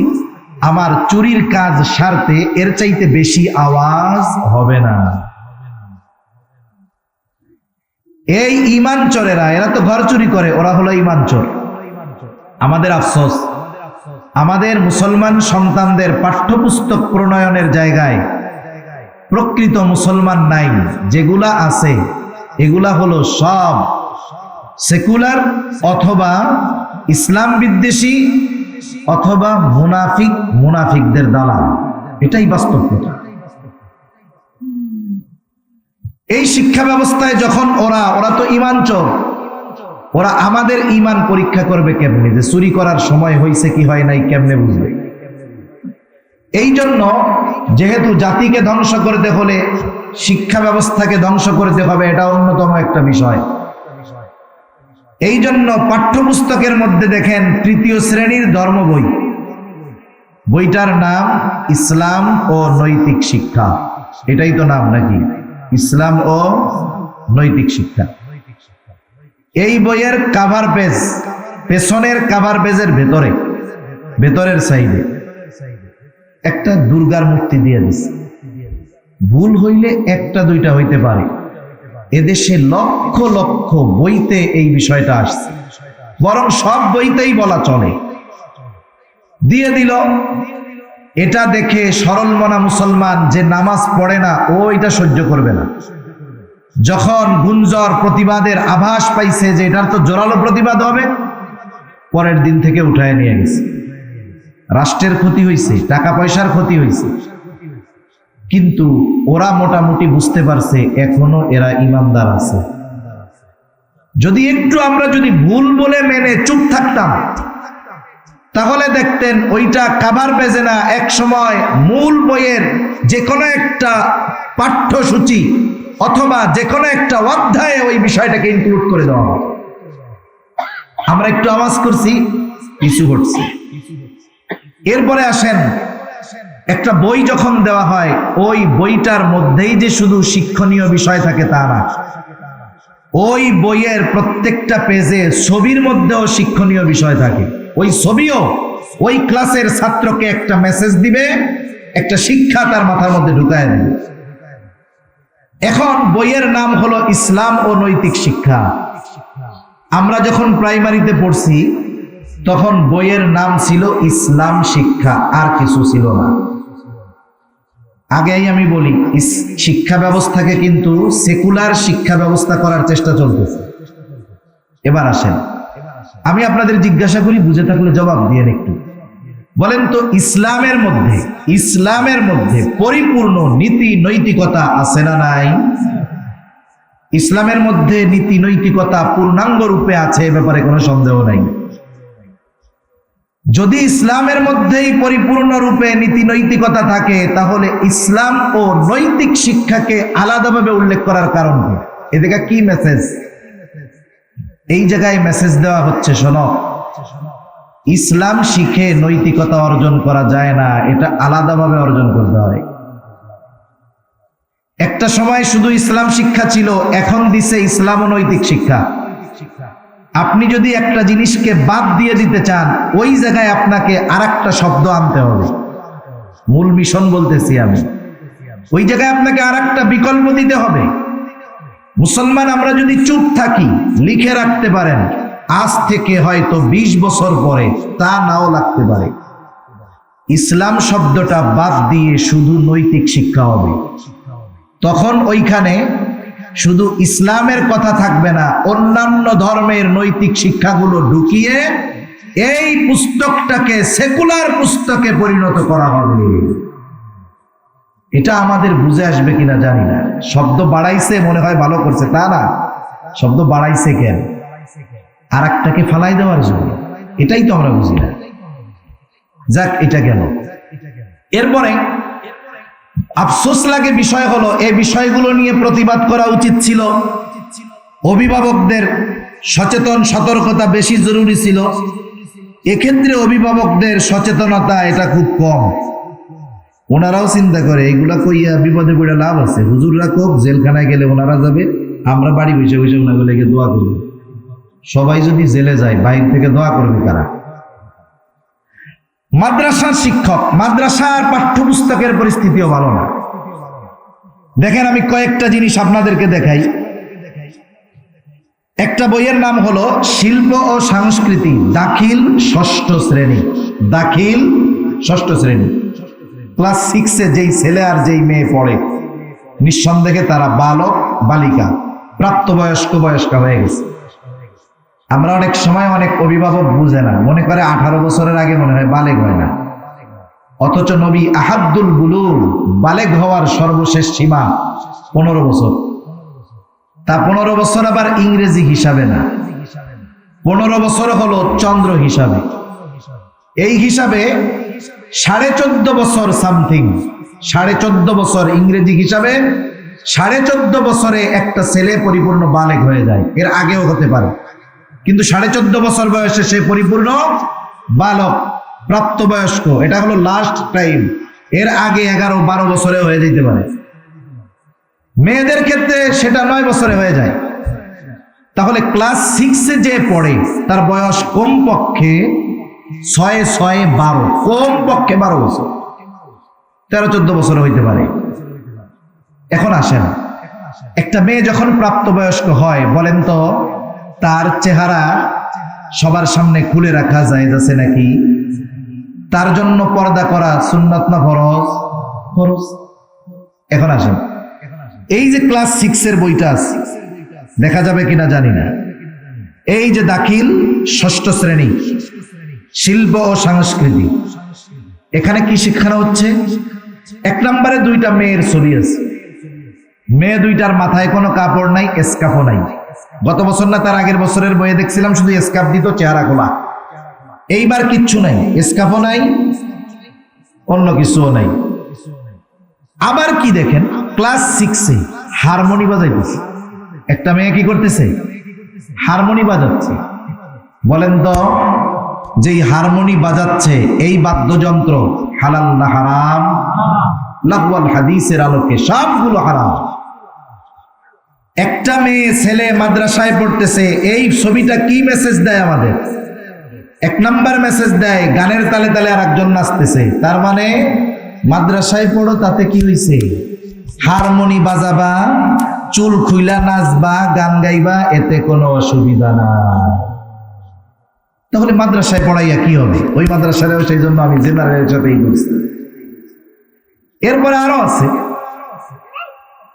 আমার চুরির কাজ সারতে এর চাইতে বেশি আওয়াজ হবে না। এই ঈমান চোরেরা, এরা তো ঘর চুরি করে, ওরা হলো ঈমান চোর। আমাদের আফসোস, আমাদের মুসলমান সন্তানদের পাঠ্যপুস্তক প্রণয়নের জায়গায় প্রকৃত মুসলমান নাই। যেগুলা আছে এগুলা হলো সব সেকুলার অথবা ইসলাম বিদ্বেষী অথবা মুনাফিকদের দালাল। এটাই বাস্তব কথা। এই শিক্ষা ব্যবস্থায় যখন ওরা তো ঈমান চোর, ওরা আমাদের ঈমান পরীক্ষা করবে কেমনে? যে চুরি করার সময় হয়েছে কি হয় নাই কেমনে বুঝবে? এই জন্য যেহেতু জাতিকে ধ্বংস করতে হলে শিক্ষা ব্যবস্থাকে ধ্বংস করতে হবে, এটা অন্যতম একটা বিষয়। এই জন্য পাঠ্যপুস্তকের মধ্যে দেখেন 3য় শ্রেণীর ধর্ম বই, বইটার নাম ইসলাম ও নৈতিক শিক্ষা। এটাই তো নাম নাকি? ইসলাম ও নৈতিক শিক্ষা। এই বইয়ের কাভার পেজ, পেছনের কাভার পেজের ভেতরের সাইডে একটা দুর্গার মূর্তি দিয়ে দিছে। ভুল হইলে 1টা-2টা হইতে পারে, এদেশে লক্ষ লক্ষ বইতে এই বিষয়টা আসছে, বরং সব বইতেই বলা চলে। দিয়ে দিল। এটা দেখে সরল মনা মুসলমান যে নামাজ পড়ে না, ও এটা সহ্য করবে না। যখন গুঞ্জর প্রতিবাদের আভাস পাইছে যে এটার তো জোরালো প্রতিবাদ হবে, পরের দিন থেকে উঠায় নিয়ে গেছে। রাষ্ট্রের ক্ষতি হয়েছে, টাকা পয়সার ক্ষতি হয়েছে, কিন্তু ওরা মোটামুটি বুঝতে পারছে এখনো এরা ইমানদার আছে। যদি একটু আমরা যদি ভুল বলে মেনে চুপ থাকতাম, তাহলে দেখতেন ওইটা কাভার পেজে না, এক সময় মূল বইয়ের যে কোনো একটা পাঠ্যসূচি অথবা যে কোনো একটা অধ্যায়ে ওই বিষয়টাকে ইনক্লুড করে দেওয়া হয়। আমরা একটু আওয়াজ করছি, কিছু ঘটছে। এরপরে আসেন, একটা বই যখন দেওয়া হয় ওই বইটার মধ্যেই যে শুধু শিক্ষণীয় বিষয় থাকে তা না, ওই বইয়ের প্রত্যেকটা পেজে ছবির মধ্যেও শিক্ষণীয় বিষয় থাকে। ওই ছবিও ওই ক্লাসের ছাত্রকে একটা মেসেজ দিবে, একটা শিক্ষা তার মাথার মধ্যে ঢুকায় দেবে। এখন বইয়ের নাম হলো ইসলাম ও নৈতিক শিক্ষা। আমরা যখন প্রাইমারিতে পড়ছি তখন বইয়ের নাম ছিল ইসলাম শিক্ষা, আর কিছু ছিল না। আগেই আমি বলি, শিক্ষা ব্যবস্থাকে কিন্তু সেকুলার শিক্ষা ব্যবস্থা করার চেষ্টা চলতেছে। এবার আসেন, আমি আপনাদের জিজ্ঞাসা করি, বুঝে থাকলে জবাব দিয়ে একটু বলেন তো, ইসলামের মধ্যে পরিপূর্ণ নীতি নৈতিকতা আছে না নাই? ইসলামের মধ্যে নীতি নৈতিকতা পূর্ণাঙ্গ রূপে আছে, এ ব্যাপারে কোনো সন্দেহ নাই। যদি ইসলামের মধ্যেই পরিপূর্ণ রূপে নীতি নৈতিকতা থাকে, তাহলে ইসলাম ও নৈতিক শিক্ষাকে আলাদাভাবে উল্লেখ করার কারণ কি? এদিকে কি মেসেজ? এই জায়গায় মেসেজ দেওয়া হচ্ছে, শোনো, ইসলাম শিখে নৈতিকতা অর্জন করা যায় না, এটা আলাদাভাবে অর্জন করতে হয়। একটা সময় শুধু ইসলাম শিক্ষা ছিল, এখন দিছে ইসলাম ও নৈতিক শিক্ষা। আপনি যদি একটা জিনিসকে বাদ দিয়ে দিতে চান, ওই জায়গায় আপনাকে আরেকটা শব্দ আনতে হবে। মূল মিশন বলতেছি আমি, ওই জায়গায় আপনাকে আরেকটা বিকল্প দিতে হবে। মুসলমান আমরা যদি চুপ থাকি, লিখে রাখতে পারেন, আজ থেকে হয়তো 20 বছর পরে তা নাও লাগতে পারে, ইসলাম শব্দটা বাদ দিয়ে শুধু নৈতিক শিক্ষা হবে। তখন ওইখানে শুধু ইসলামের কথা থাকবে না, অন্যান্য ধর্মের নৈতিক শিক্ষাগুলো ঢুকিয়ে এই পুস্তকটাকে সেকুলার পুস্তকে পরিণত করা হবে। এটা আমাদের বুঝে আসবে কিনা জানি না। শব্দ বাড়াইছে মনে হয় ভালো করছে, তা না, শব্দ বাড়াইছে কেন? আর একটাকে ফালাই দেওয়ার জন্য। এটাই তো আমরা বুঝি না। যাক, এটা গেল। এরপরে আফসোস লাগে বিষয় হলো, এই বিষয়গুলো নিয়ে প্রতিবাদ করা উচিত ছিল। অভিভাবকদের সচেতন সতর্কতা বেশি জরুরি ছিল। এক্ষেত্রে অভিভাবকদের সচেতনতা এটা খুব কম। ওনারাও চিন্তা করে এগুলা কইয়া বিপদে পড়ে লাভ আছে, হুজুররা কোক, জেলখানায় গেলে ওনারা যাবে, আমরা বাড়ি বসে বসে ওনাগুলোকে দোয়া করব। সবাই যদি জেলে যায়, বাইরে থেকে দোয়া করবে কারা? মাদ্রাসার শিক্ষক, মাদ্রাসার পাঠ্যপুস্তকের পরিস্থিতিও ভালো না। দেখেন, আমি কয়েকটা জিনিস আপনাদেরকে দেখাই। একটা বইয়ের নাম হলো শিল্প ও সংস্কৃতি, দাখিল 6ষ্ঠ শ্রেণী। দাখিল 6ষ্ঠ শ্রেণী, ক্লাস 6-এ যেই ছেলে আর যেই মেয়ে পড়ে, নিঃসন্দেহে তারা বালক বালিকা, প্রাপ্তবয়স্ক বয়স্কা হয়ে গেছে। আমরা অনেক সময় অনেক অভিভাবক বুঝে না, মনে করে 18 বছরের আগে মনে হয় বালেগ হয় না। অথচ নবী আহাদ্দুল বুলুগ, বালেগ হওয়ার সর্বশেষ সীমা 15 বছর। তা 15 বছর আবার ইংরেজি হিসাবে না, 15 বছর হলো চন্দ্র হিসাবে। এই হিসাবে 14.5 বছর সামথিং, 14.5 বছর ইংরেজি হিসাবে, 14.5 বছরে একটা ছেলে পরিপূর্ণ বালেগ হয়ে যায়। এর আগেও হতে পারে, কিন্তু 14.5 বছর বয়সে সে পরিপূর্ণ বালক, প্রাপ্তবয়স্ক। এটা হলো লাস্ট টাইম। এর আগে 11-12 বছরে হয়ে যেতে পারে। মেয়েদের ক্ষেত্রে সেটা 9 বছরে হয়ে যায়। তাহলে ক্লাস 6-এ যে পড়ে তার বয়স কমপক্ষে 6-6-12, কমপক্ষে 12 বছর, 13-14 বছর হইতে পারে। এখন আসেন, একটা মেয়ে যখন প্রাপ্তবয়স্ক হয়, বলেন তো তার চেহারা সবার সামনে খুলে রাখা যায় যাচ্ছে নাকি? তার জন্য পর্দা করা সুন্নাত না ফরজ? ফরজ। এখন আসেন, এই যে ক্লাস 6-এর বইটা আছে, দেখা যাবে কিনা জানি না। এই যে দাখিল 6ষ্ঠ শ্রেণী, শিল্প ও সংস্কৃতি, এখানে কি শিক্ষানো হচ্ছে? 1 নম্বরে 2টা মেয়ের ছবি আছে। মেয়ে 2টার মাথায় কোনো কাপড় নাই, স্কার্ফও নাই। গত বছর না তার আগের বছরের বইয়ে দেখছিলাম শুধু স্কার্ফ দিত, চেহারা খোলা। এইবার কিচ্ছু নাই, স্কাফও নাই, অন্য কিছুও নাই। আবার কি দেখেন, ক্লাস 6-এ হারমোনি বাজাইতেছে একটা মেয়ে। কি করতেছে? হারমোনি বাজাচ্ছে। বলেন তো, যেই হারমোনি বাজাচ্ছে এই বাদ্যযন্ত্র হালাল না হারাম? লাহওয়াল হাদিসের আলোকে সবগুলো হারাম। একটা মেয়ে ছেলে মাদ্রাসায় পড়তেছে, এই ছবিটা কি মেসেজ দেয় আমাদের? এক নাম্বার মেসেজ দেয়, গানের তালে তালে আর একজন নাচতেছে। তার মানে মাদ্রাসায় পড়ো, তাতে কি হইছে? হারমোনি বাজাবা, চুল খুইলা নাচবা, গান গাইবা, এতে কোনো অসুবিধা না। তাহলে মাদ্রাসায় পড়াইয়া কি হবে? ওই মাদ্রাসায় সেই জন্য আমি জেনারেলের সাথেই করছি। এরপরে আরো আছে,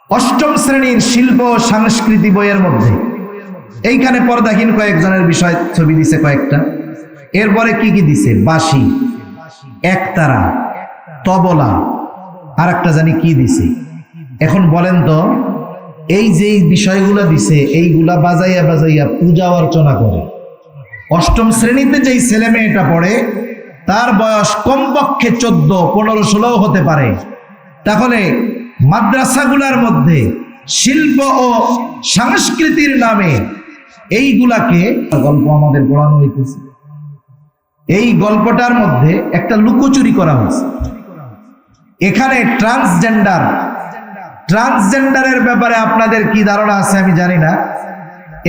8ম শ্রেণীর শিল্প ও সংস্কৃতি বইয়ের মধ্যে এইখানে পর্দাহীন কয়েকজনের বিষয় ছবি দিছে কয়েকটা। এরপরে কি কি দিছে? বাঁশি, একতারা, তবলা, আর একটা জানি কি দিছে। এখন বলেন তো, এই যে বিষয়গুলো দিছে, এইগুলা বাজাইয়া বাজাইয়া পূজা অর্চনা করে। 8ম শ্রেণীতে যেই ছেলে মেয়েটা পড়ে তার বয়স কমপক্ষে 14, 15, 16 হতে পারে। তাহলে মাদ্রাসাগুলোর মধ্যে শিল্প ও সংস্কৃতির নামে এইগুলাকে গল্প আমাদের পড়ানো হইতেছে। এই গল্পটার মধ্যে একটা লুকোচুরি করা হয়েছে। এখানে ট্রান্সজেন্ডারের ব্যাপারে আপনাদের কি ধারণা আছে আমি জানি না।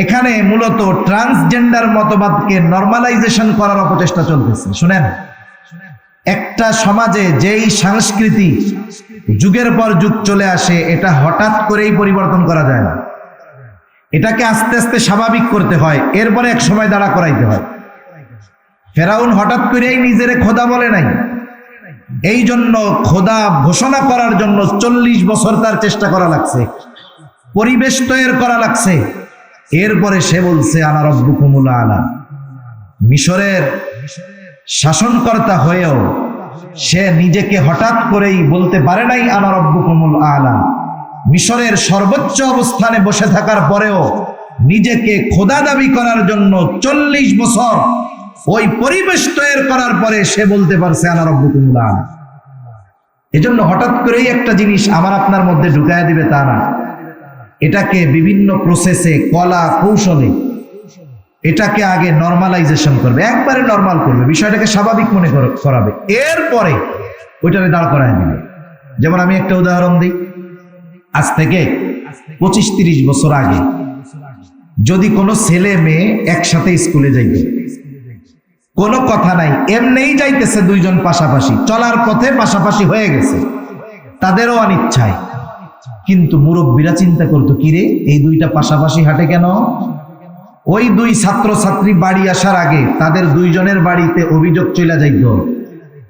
এখানে মূলত ট্রান্সজেন্ডার মতবাদকে নরমালাইজেশন করার অপচেষ্টা চলতেছে। শুনেন, একটা সমাজে যেই সংস্কৃতি যুগের পর যুগ চলে আসে, এটা হঠাৎ করেই পরিবর্তন করা যায় না। এটাকে আস্তে আস্তে স্বাভাবিক করতে হয়, এরপরে এক সময় দাঁড়া করাইতে হয়। ফেরাউন হঠাৎ করেই নিজেরে খোদা বলে নাই, এই জন্য খোদা ঘোষণা করার জন্য 40 বছর তার চেষ্টা করা লাগছে, পরিবেশ তৈরি করা লাগছে। এরপরে সে বলছে আনা রব্বুকুমুল আলা। মিশরের শাসনকর্তা হয়েও সে নিজেকে হঠাৎ করেই বলতে পারে নাই আনা রব্বুকুমুল আলা। মিশরের সর্বোচ্চ অবস্থানে বসে থাকার পরেও নিজেকে খোদা দাবি করার জন্য 40 বছর ওই পরিবেশ তৈরি করার পরে সে বলতে পারছে আনা রব্বুকুমুল আলা। এজন্য হঠাৎ করেই একটা জিনিস আমার আপনার মধ্যে ঢুকায় দিবে তা না। এটাকে বিভিন্ন প্রসেসে, কলা কৌশলে এটাকে আগে নরমালাইজেশন করবে, একবারে নরমাল করবে, বিষয়টাকে স্বাভাবিক মনে করাবে, এরপরে ওইটাকে দাঁড় করায় দিবে। যেমন আমি একটা উদাহরণ দিই, আজ থেকে 25-30 বছর আগে যদি কোনো ছেলে মেয়ে একসাথে স্কুলে যাইত, কোনো কথা নাই, এমনিই যাইতেছে দুইজন পাশাপাশি, চলার পথে পাশাপাশি হয়ে গেছে, তাদেরও অনিচ্ছায়, কিন্তু মুরব্বীরা চিন্তা করতো, কিরে এই দুইটা পাশাপাশি হাঁটে কেন? ওই দুই ছাত্রছাত্রী বাড়ি আসার আগে তাদের দুইজনের বাড়িতে অভিযোগ চলে যাইত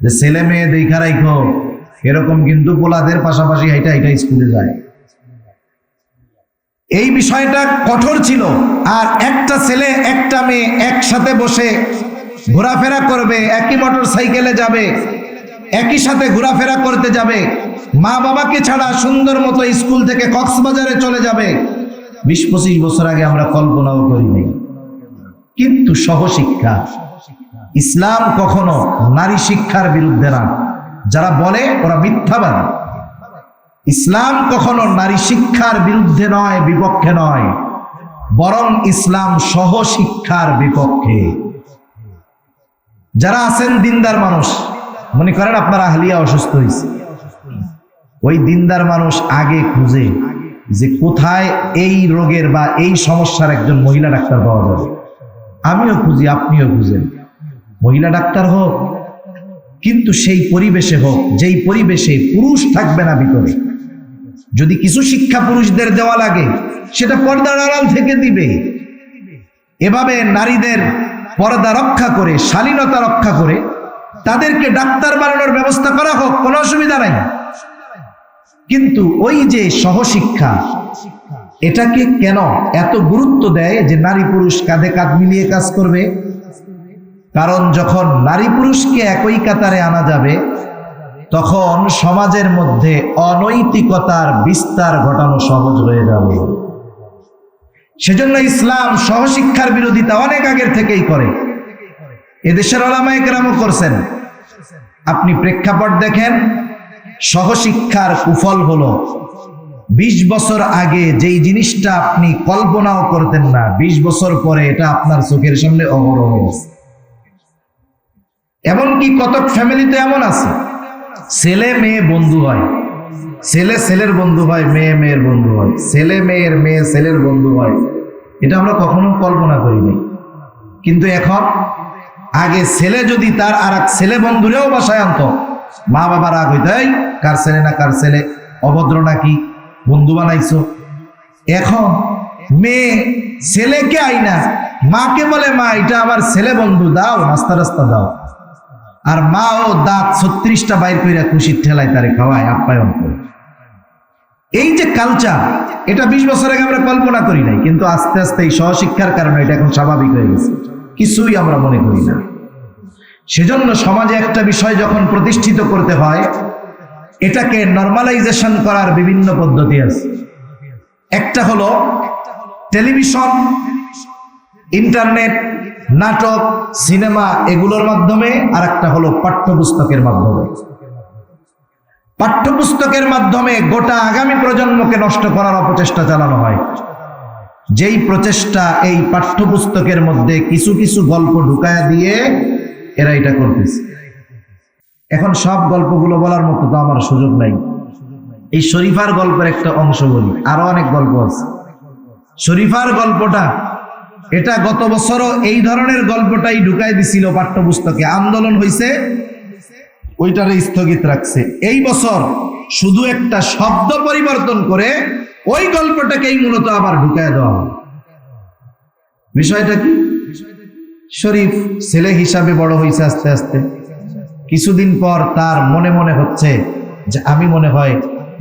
যে ছেলে মেয়ে দেখা রাখো, এরকম কিন্তু পোলাদের পাশাপাশি হাইটা হাইটা স্কুলে যায়। এই বিষয়টা কঠোর ছিল। আর একটা ছেলে একটা মেয়ে একসাথে বসে ঘোরাফেরা করবে, একই মোটর সাইকেলে যাবে, একই সাথে ঘোরাফেরা করতে যাবে, মা বাবাকে ছাড়া সুন্দর মতো স্কুল থেকে কক্সবাজারে চলে যাবে, 20-25 বছর আগে আমরা কল্পনাও করিনি। কিন্তু সহশিক্ষা, ইসলাম কখনো নারী শিক্ষার বিরুদ্ধে না। যারা বলে ওরা মিথ্যাবাদী। ইসলাম কখনো নারী শিক্ষার বিরুদ্ধে নয়, বিপক্ষে নয়, বরং ইসলাম সহশিক্ষার বিপক্ষে। যারা আছেন দিনদার মানুষ, মনে করেন আপনার আহলিয়া অসুস্থ হয়েছে, ওই দিনদার মানুষ আগে খুঁজে যে কোথায় এই রোগের বা এই সমস্যার একজন মহিলা ডাক্তার পাওয়া যাবে। আমিও খুঁজি, আপনিও খুঁজেন, মহিলা ডাক্তার হোক, কিন্তু সেই পরিবেশে হোক যেই পরিবেশে পুরুষ থাকবে না ভিতরে। যদি কিছু শিক্ষা পুরুষদের দেওয়া লাগে সেটা পর্দার আড়াল থেকে দিবে। এভাবে নারীদের পর্দা রক্ষা করে, শালীনতা রক্ষা করে তাদেরকে ডাক্তার বানানোর ব্যবস্থা করা হোক, কোনো অসুবিধা নাই। কিন্তু ওই যে সহশিক্ষা, এটাকে কেন এত গুরুত্ব দেয় যে নারী পুরুষ কাঁধে কাঁধ মিলিয়ে কাজ করবে? কারণ যখন নারী পুরুষকে একই কাতারে আনা যাবে তখন সমাজের মধ্যে অনৈতিকতার বিস্তার ঘটানো সহজ হয়ে যাবে। সেজন্য ইসলাম সহশিক্ষার বিরোধিতা অনেক আগের থেকেই করে। এদেশের ওলামায়ে কেরামও করছেন। আপনি প্রেক্ষাপট দেখেন, সহশিক্ষার কুফল হলো 20 বছর আগে যেই জিনিসটা আপনি কল্পনাও করতেন না, 20 বছর পরে এটা আপনার চোখের সামনে অহরহ আছে। এমনকি কতক ফ্যামিলিতে এমন আছে, ছেলে মেয়ে বন্ধু হয়, ছেলে ছেলের বন্ধু হয়, মেয়ে মেয়ের বন্ধু হয়, ছেলে মেয়ের মেয়ে ছেলের বন্ধু হয়। এটা আমরা কখনো কল্পনা করিনি। কিন্তু এখন, আগে ছেলে যদি তার আর এক ছেলে বন্ধুরেও বাসায় আনতো, মা বাবা রাগ হইতো, এই কার ছেলে না কার ছেলে, অভদ্র নাকি, বন্ধু বানাইছো। এখন মেয়ে ছেলেকে আইনা মাকে বলে, মা এটা আমার ছেলে বন্ধু, দাও নাস্তা রাস্তা দাও। আর মাও দাঁত 36টা বাইর কইরা খুশির ঠেলায় তারে খাওয়ায়, আপ্যায়ন করে। এই যে কালচার, এটা 20 বছর আগে আমরা কল্পনা করি নাই, কিন্তু আস্তে আস্তে এই সহশিক্ষার কারণে এটা এখন স্বাভাবিক হয়ে গেছে, কিছুই আমরা মনে করি না। সেজন্য সমাজে একটা বিষয় যখন প্রতিষ্ঠিত করতে হয়, এটাকে নরমালাইজেশন করার বিভিন্ন পদ্ধতি আছে। একটা হলো টেলিভিশন, ইন্টারনেট, নাটক, সিনেমা, এগুলোর মাধ্যমে। আর একটা হলো পাঠ্যপুস্তকের মাধ্যমে। পাঠ্যপুস্তকের মাধ্যমে গোটা আগামী প্রজন্মকে নষ্ট করার অপচেষ্টা চালানো হয়। যেই প্রচেষ্টা এই পাঠ্যপুস্তকের মধ্যে কিছু কিছু গল্প ঢুকায়া দিয়ে এরা এটা করতেছে। এখন সব গল্পগুলো বলার মতো তো আমার সুযোগ নাই। এই শরীফার গল্পের একটা অংশ বলি, আরো অনেক গল্প আছে। শরীফার গল্পটা, এটা গত বছরও এই ধরনের গল্পটাই ঢুকাই দিছিল পাঠ্যপুস্তকে, আন্দোলন হয়েছে, ওইটারে স্থগিত রাখছে। এই বছর শুধু একটা শব্দ পরিবর্তন করে ওই গল্পটাকেই মূলত আবার ঢুকায় দেওয়া হয়। বিষয়টা কি? শরীফ ছেলে হিসাবে বড় হয়েছে আস্তে আস্তে। কিছুদিন পর তার মনে মনে হচ্ছে যে আমি মনে হয়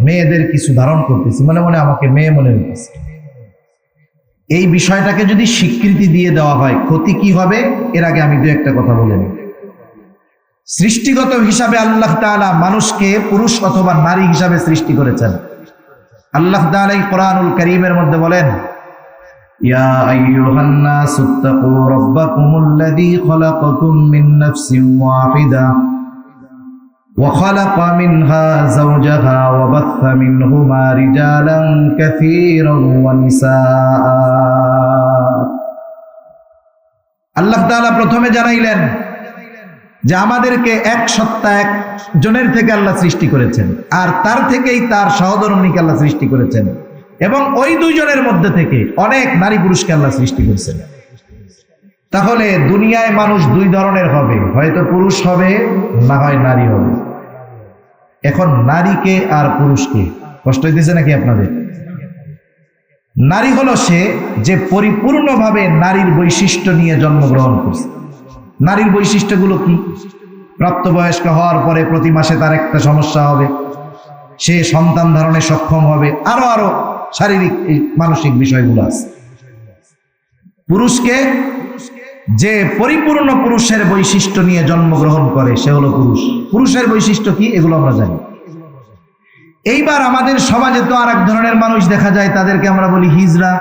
মেয়েদের কিছু ধারণ করতেছি, মনে মনে আমাকে মেয়ে মনে হইতেছে। এই বিষয়টাকে যদি স্বীকৃতি দিয়ে দেওয়া হয়, ক্ষতি কি হবে এর আগে আমি দু একটা কথা বলে নিই। সৃষ্টিগত হিসাবে আল্লাহ তাআলা মানুষকে পুরুষ অথবা নারী হিসাবে সৃষ্টি করেছেন। আল্লাহ তাআলা কোরআনুল কারীমের মধ্যে বলেন, ইয়া আইয়ুহান নাসুত্তাকু রাব্বাকুমুল্লাযী খালাকাকুম মিন নাফসিন ওয়াহিদা ওয়া খালাকা মিনহা যাওজাহা ওয়া বাথা মিনহুমা রিজালান কাসীরান ওয়া নিসাআ। আল্লাহ তাআলা প্রথমে জানাইলেন যে আমাদেরকে এক সত্তা একজনের থেকে আল্লাহ সৃষ্টি করেছেন, আর তার থেকেই তার সহধর্মিণীকে আল্লাহ সৃষ্টি করেছেন, এবং ওই দুইজনের মধ্যে থেকে অনেক নারী পুরুষকে আল্লাহ সৃষ্টি করেছেন। তাহলে দুনিয়ায় মানুষ দুই ধরনের হবে, হয়তো পুরুষ হবে, না হয় নারী হবে। এখন নারীকে আর পুরুষকে কষ্ট হইতেছে নাকি আপনাদের? নারী হলো সে যে পরিপূর্ণভাবে নারীর বৈশিষ্ট্য নিয়ে জন্মগ্রহণ করছে। নারীর বৈশিষ্ট্যগুলো কি? প্রাপ্তবয়স্ক হওয়ার পরে প্রতি মাসে তার একটা সমস্যা হবে, সে সন্তান ধারণে সক্ষম হবে, আরো আরো শারীরিক মানসিক বিষয়গুলো আছে। পুরুষকে যে পরিপূর্ণ পুরুষের বৈশিষ্ট্য নিয়ে জন্মগ্রহণ করে সে হলো পুরুষ। পুরুষের বৈশিষ্ট্য কি এগুলো আমরা জানি। এইবার আমাদের সমাজে তো আর এক ধরনের মানুষ দেখা যায়, তাদেরকে আমরা বলি হিজড়া।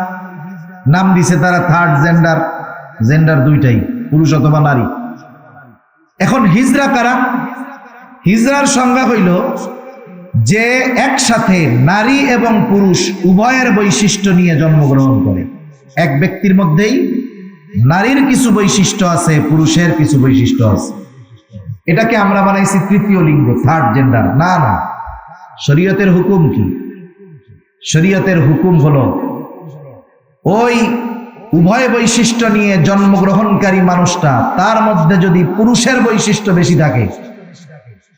নাম দিছে তারা থার্ড জেন্ডার, জেন্ডার দুইটাই, পুরুষ অথবা নারী। এখন হিজড়া কারা? হিজড়ার সংজ্ঞা হইল যে একসাথে নারী এবং পুরুষ উভয়ের বৈশিষ্ট্য নিয়ে জন্মগ্রহণ করে। এক ব্যক্তির মধ্যেই নারীর কিছু বৈশিষ্ট্য আছে, পুরুষের কিছু বৈশিষ্ট্য আছে। এটাকে আমরা বানাইছি তৃতীয় লিঙ্গ, থার্ড জেন্ডার। না না, শরীয়তের হুকুম কি? শরীয়তের হুকুম হলো ওই উভয় বৈশিষ্ট্য নিয়ে জন্মগ্রহণকারী মানুষটা, তার মধ্যে যদি পুরুষের বৈশিষ্ট্য বেশি থাকে,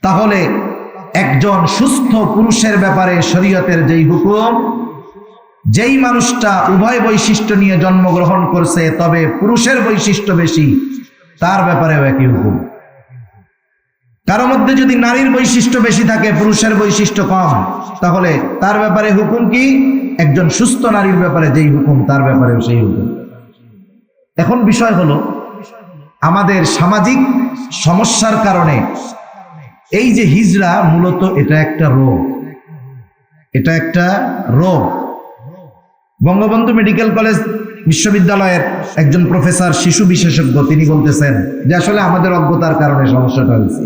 তাহলে একজন সুস্থ পুরুষের ব্যাপারে শরীয়তের যেই হুকুম, যেই মানুষটা উভয় বৈশিষ্ট্য নিয়ে জন্মগ্রহণ করছে তবে পুরুষের বৈশিষ্ট্য বেশি, তার ব্যাপারেও একই হুকুম। কারো মধ্যে যদি নারীর বৈশিষ্ট্য বেশি থাকে, পুরুষের বৈশিষ্ট্য কম, তাহলে তার ব্যাপারে হুকুম কি? একজন সুস্থ নারীর ব্যাপারে যেই হুকুম, তার ব্যাপারেও সেই হুকুম। এখন বিষয় হলো, আমাদের সামাজিক সমস্যার কারণে এই যে হিজড়া, মূলত এটা একটা রোগ। এটা একটা রোগ। বঙ্গবন্ধু মেডিকেল কলেজ বিশ্ববিদ্যালয়ের একজন প্রফেসর শিশু বিশেষজ্ঞ, তিনি বলতেছেন যে আসলে আমাদের অজ্ঞতার কারণে সমস্যাটা হয়েছে।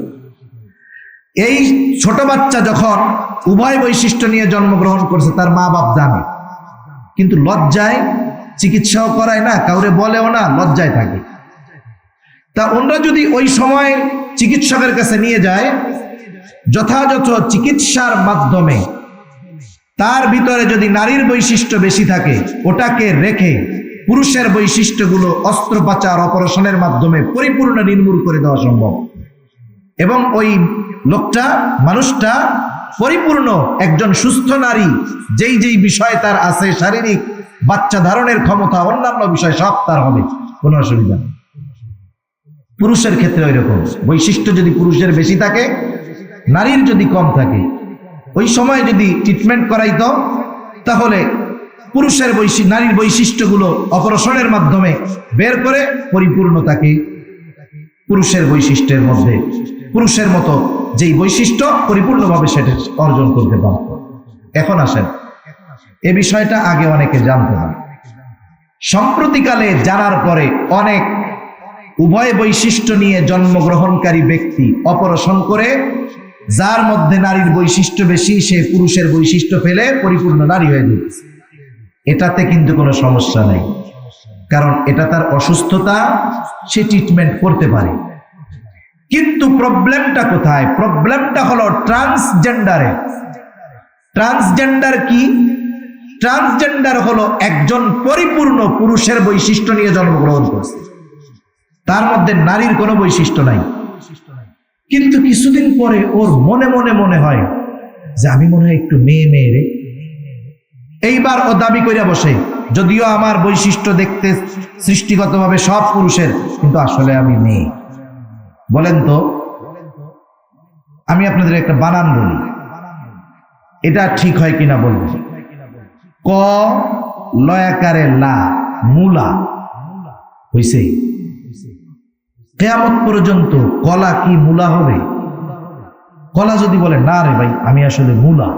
এই ছোট বাচ্চা যখন উভয় বৈশিষ্ট্য নিয়ে জন্মগ্রহণ করছে, তার মা বাপ জানে, কিন্তু লজ্জায় চিকিৎসাও করায় না, কাউরে বলেও না, লজ্জায় থাকে। তা ওনারা যদি ওই সময় চিকিৎসকের কাছে নিয়ে যায়, যথাযথ চিকিৎসার মাধ্যমে তার ভিতরে যদি নারীর বৈশিষ্ট্য বেশি থাকে, ওটাকে রেখে পুরুষের বৈশিষ্ট্যগুলো অস্ত্রোপচার অপারেশনের মাধ্যমে পরিপূর্ণ নির্মূল করে দেওয়া সম্ভব, এবং ওই লোকটা, মানুষটা পরিপূর্ণ একজন সুস্থ নারী, যেই যেই বিষয় তার আছে, শারীরিক, বাচ্চা ধারণের ক্ষমতা, অন্যান্য বিষয় সব তার হবে, কোনো অসুবিধা নেই। পুরুষের ক্ষেত্রে ওই রকম বৈশিষ্ট্য যদি পুরুষের বেশি থাকে, নারীর যদি কম থাকে, ওই সময় যদি ট্রিটমেন্ট করাইতো, তাহলে পুরুষের নারীর বৈশিষ্ট্যগুলো অপারেশনের মাধ্যমে বের করে পরিপূর্ণ তাকে পুরুষের বৈশিষ্ট্যের মধ্যে, পুরুষের মতো যেই বৈশিষ্ট্য পরিপূর্ণভাবে সেটা অর্জন করতে পারত। এখন আসেন, এ বিষয়টা আগে অনেকে জানত না, সম্প্রতিকালে জানার পরে অনেক উভয় বৈশিষ্ট্য নিয়ে জন্মগ্রহণকারী ব্যক্তি অপারেশন করে, যার মধ্যে নারীর বৈশিষ্ট্য বেশি, সে পুরুষের বৈশিষ্ট্য ফেলে পরিপূর্ণ নারী হয়ে যাচ্ছে। এটাতে কিন্তু কোনো সমস্যা নেই, কারণ এটা তার অসুস্থতা, সে ট্রিটমেন্ট করতে পারে। কিন্তু প্রবলেমটা কোথায়? প্রবলেমটা হলো ট্রান্সজেন্ডারে। ট্রান্সজেন্ডার কি? ট্রান্সজেন্ডার হলো একজন পরিপূর্ণ পুরুষের বৈশিষ্ট্য নিয়ে জন্মগ্রহণ করছে, তার মধ্যে নারীর কোনো বৈশিষ্ট্য নাই, কিন্তু কিছুদিন পরে ওর মনে মনে মনে হয় যে আমি মনে হয় একটু মেয়ে মেয়ে রে। এইবার ও দাবি করিয়া বসে, যদিও আমার বৈশিষ্ট্য দেখতে সৃষ্টিগতভাবে সব পুরুষের, কিন্তু আসলে আমি মেয়ে। বলেন তো, আমি আপনাদের একটা বানান বলি, এটা ঠিক হয় কিনা বলবেন। ক লয়াকারে লা, মূলা হইছে। কিয়ামত পর্যন্ত কলা কি মূলা হবে? কলা যদি বলে না রে ভাই আমি আসলে মূলা,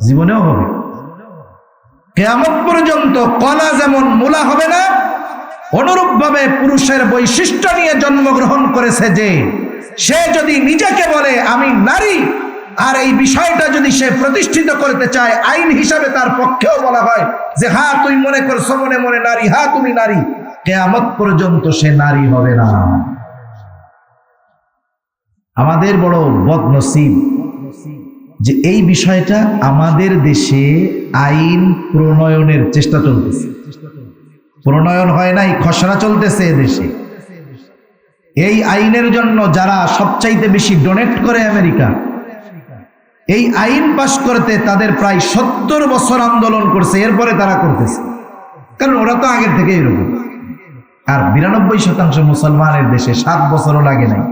জীবনেও হবে। কিয়ামত পর্যন্ত কলা যেমন মূলা হবে না, অনুরূপ ভাবে পুরুষের বৈশিষ্ট্য নিয়ে জন্মগ্রহণ করেছে যে, সে যদি নিজেকে বলে আমি নারী, আর এই বিষয়টা যদি সে প্রতিষ্ঠিত করতে চায়, আইন হিসাবে তার পক্ষেও বলা হয় যে হ্যাঁ তুই মনে করছো মনে মনে নারী, হ্যাঁ তুমি নারী, কিয়ামত পর্যন্ত সে নারী হবে না। আমাদের বড় বদনসিব যে এই বিষয়টা আমাদের দেশে আইন প্রণয়নের চেষ্টা চলতেছে, প্রণয়ন হয় নাই, খসড়া চলতেছে দেশে। এই আইনের জন্য যারা সবচাইতে বেশি ডোনেট করে আমেরিকা, এই আইন পাশ করতে তাদের প্রায় 70 বছর আন্দোলন করছে, এরপরে তারা করতেছে, কারণ ওরা তো আগের থেকে এরকম। আর 92% মুসলমানের দেশে 7 বছরও লাগে নাই,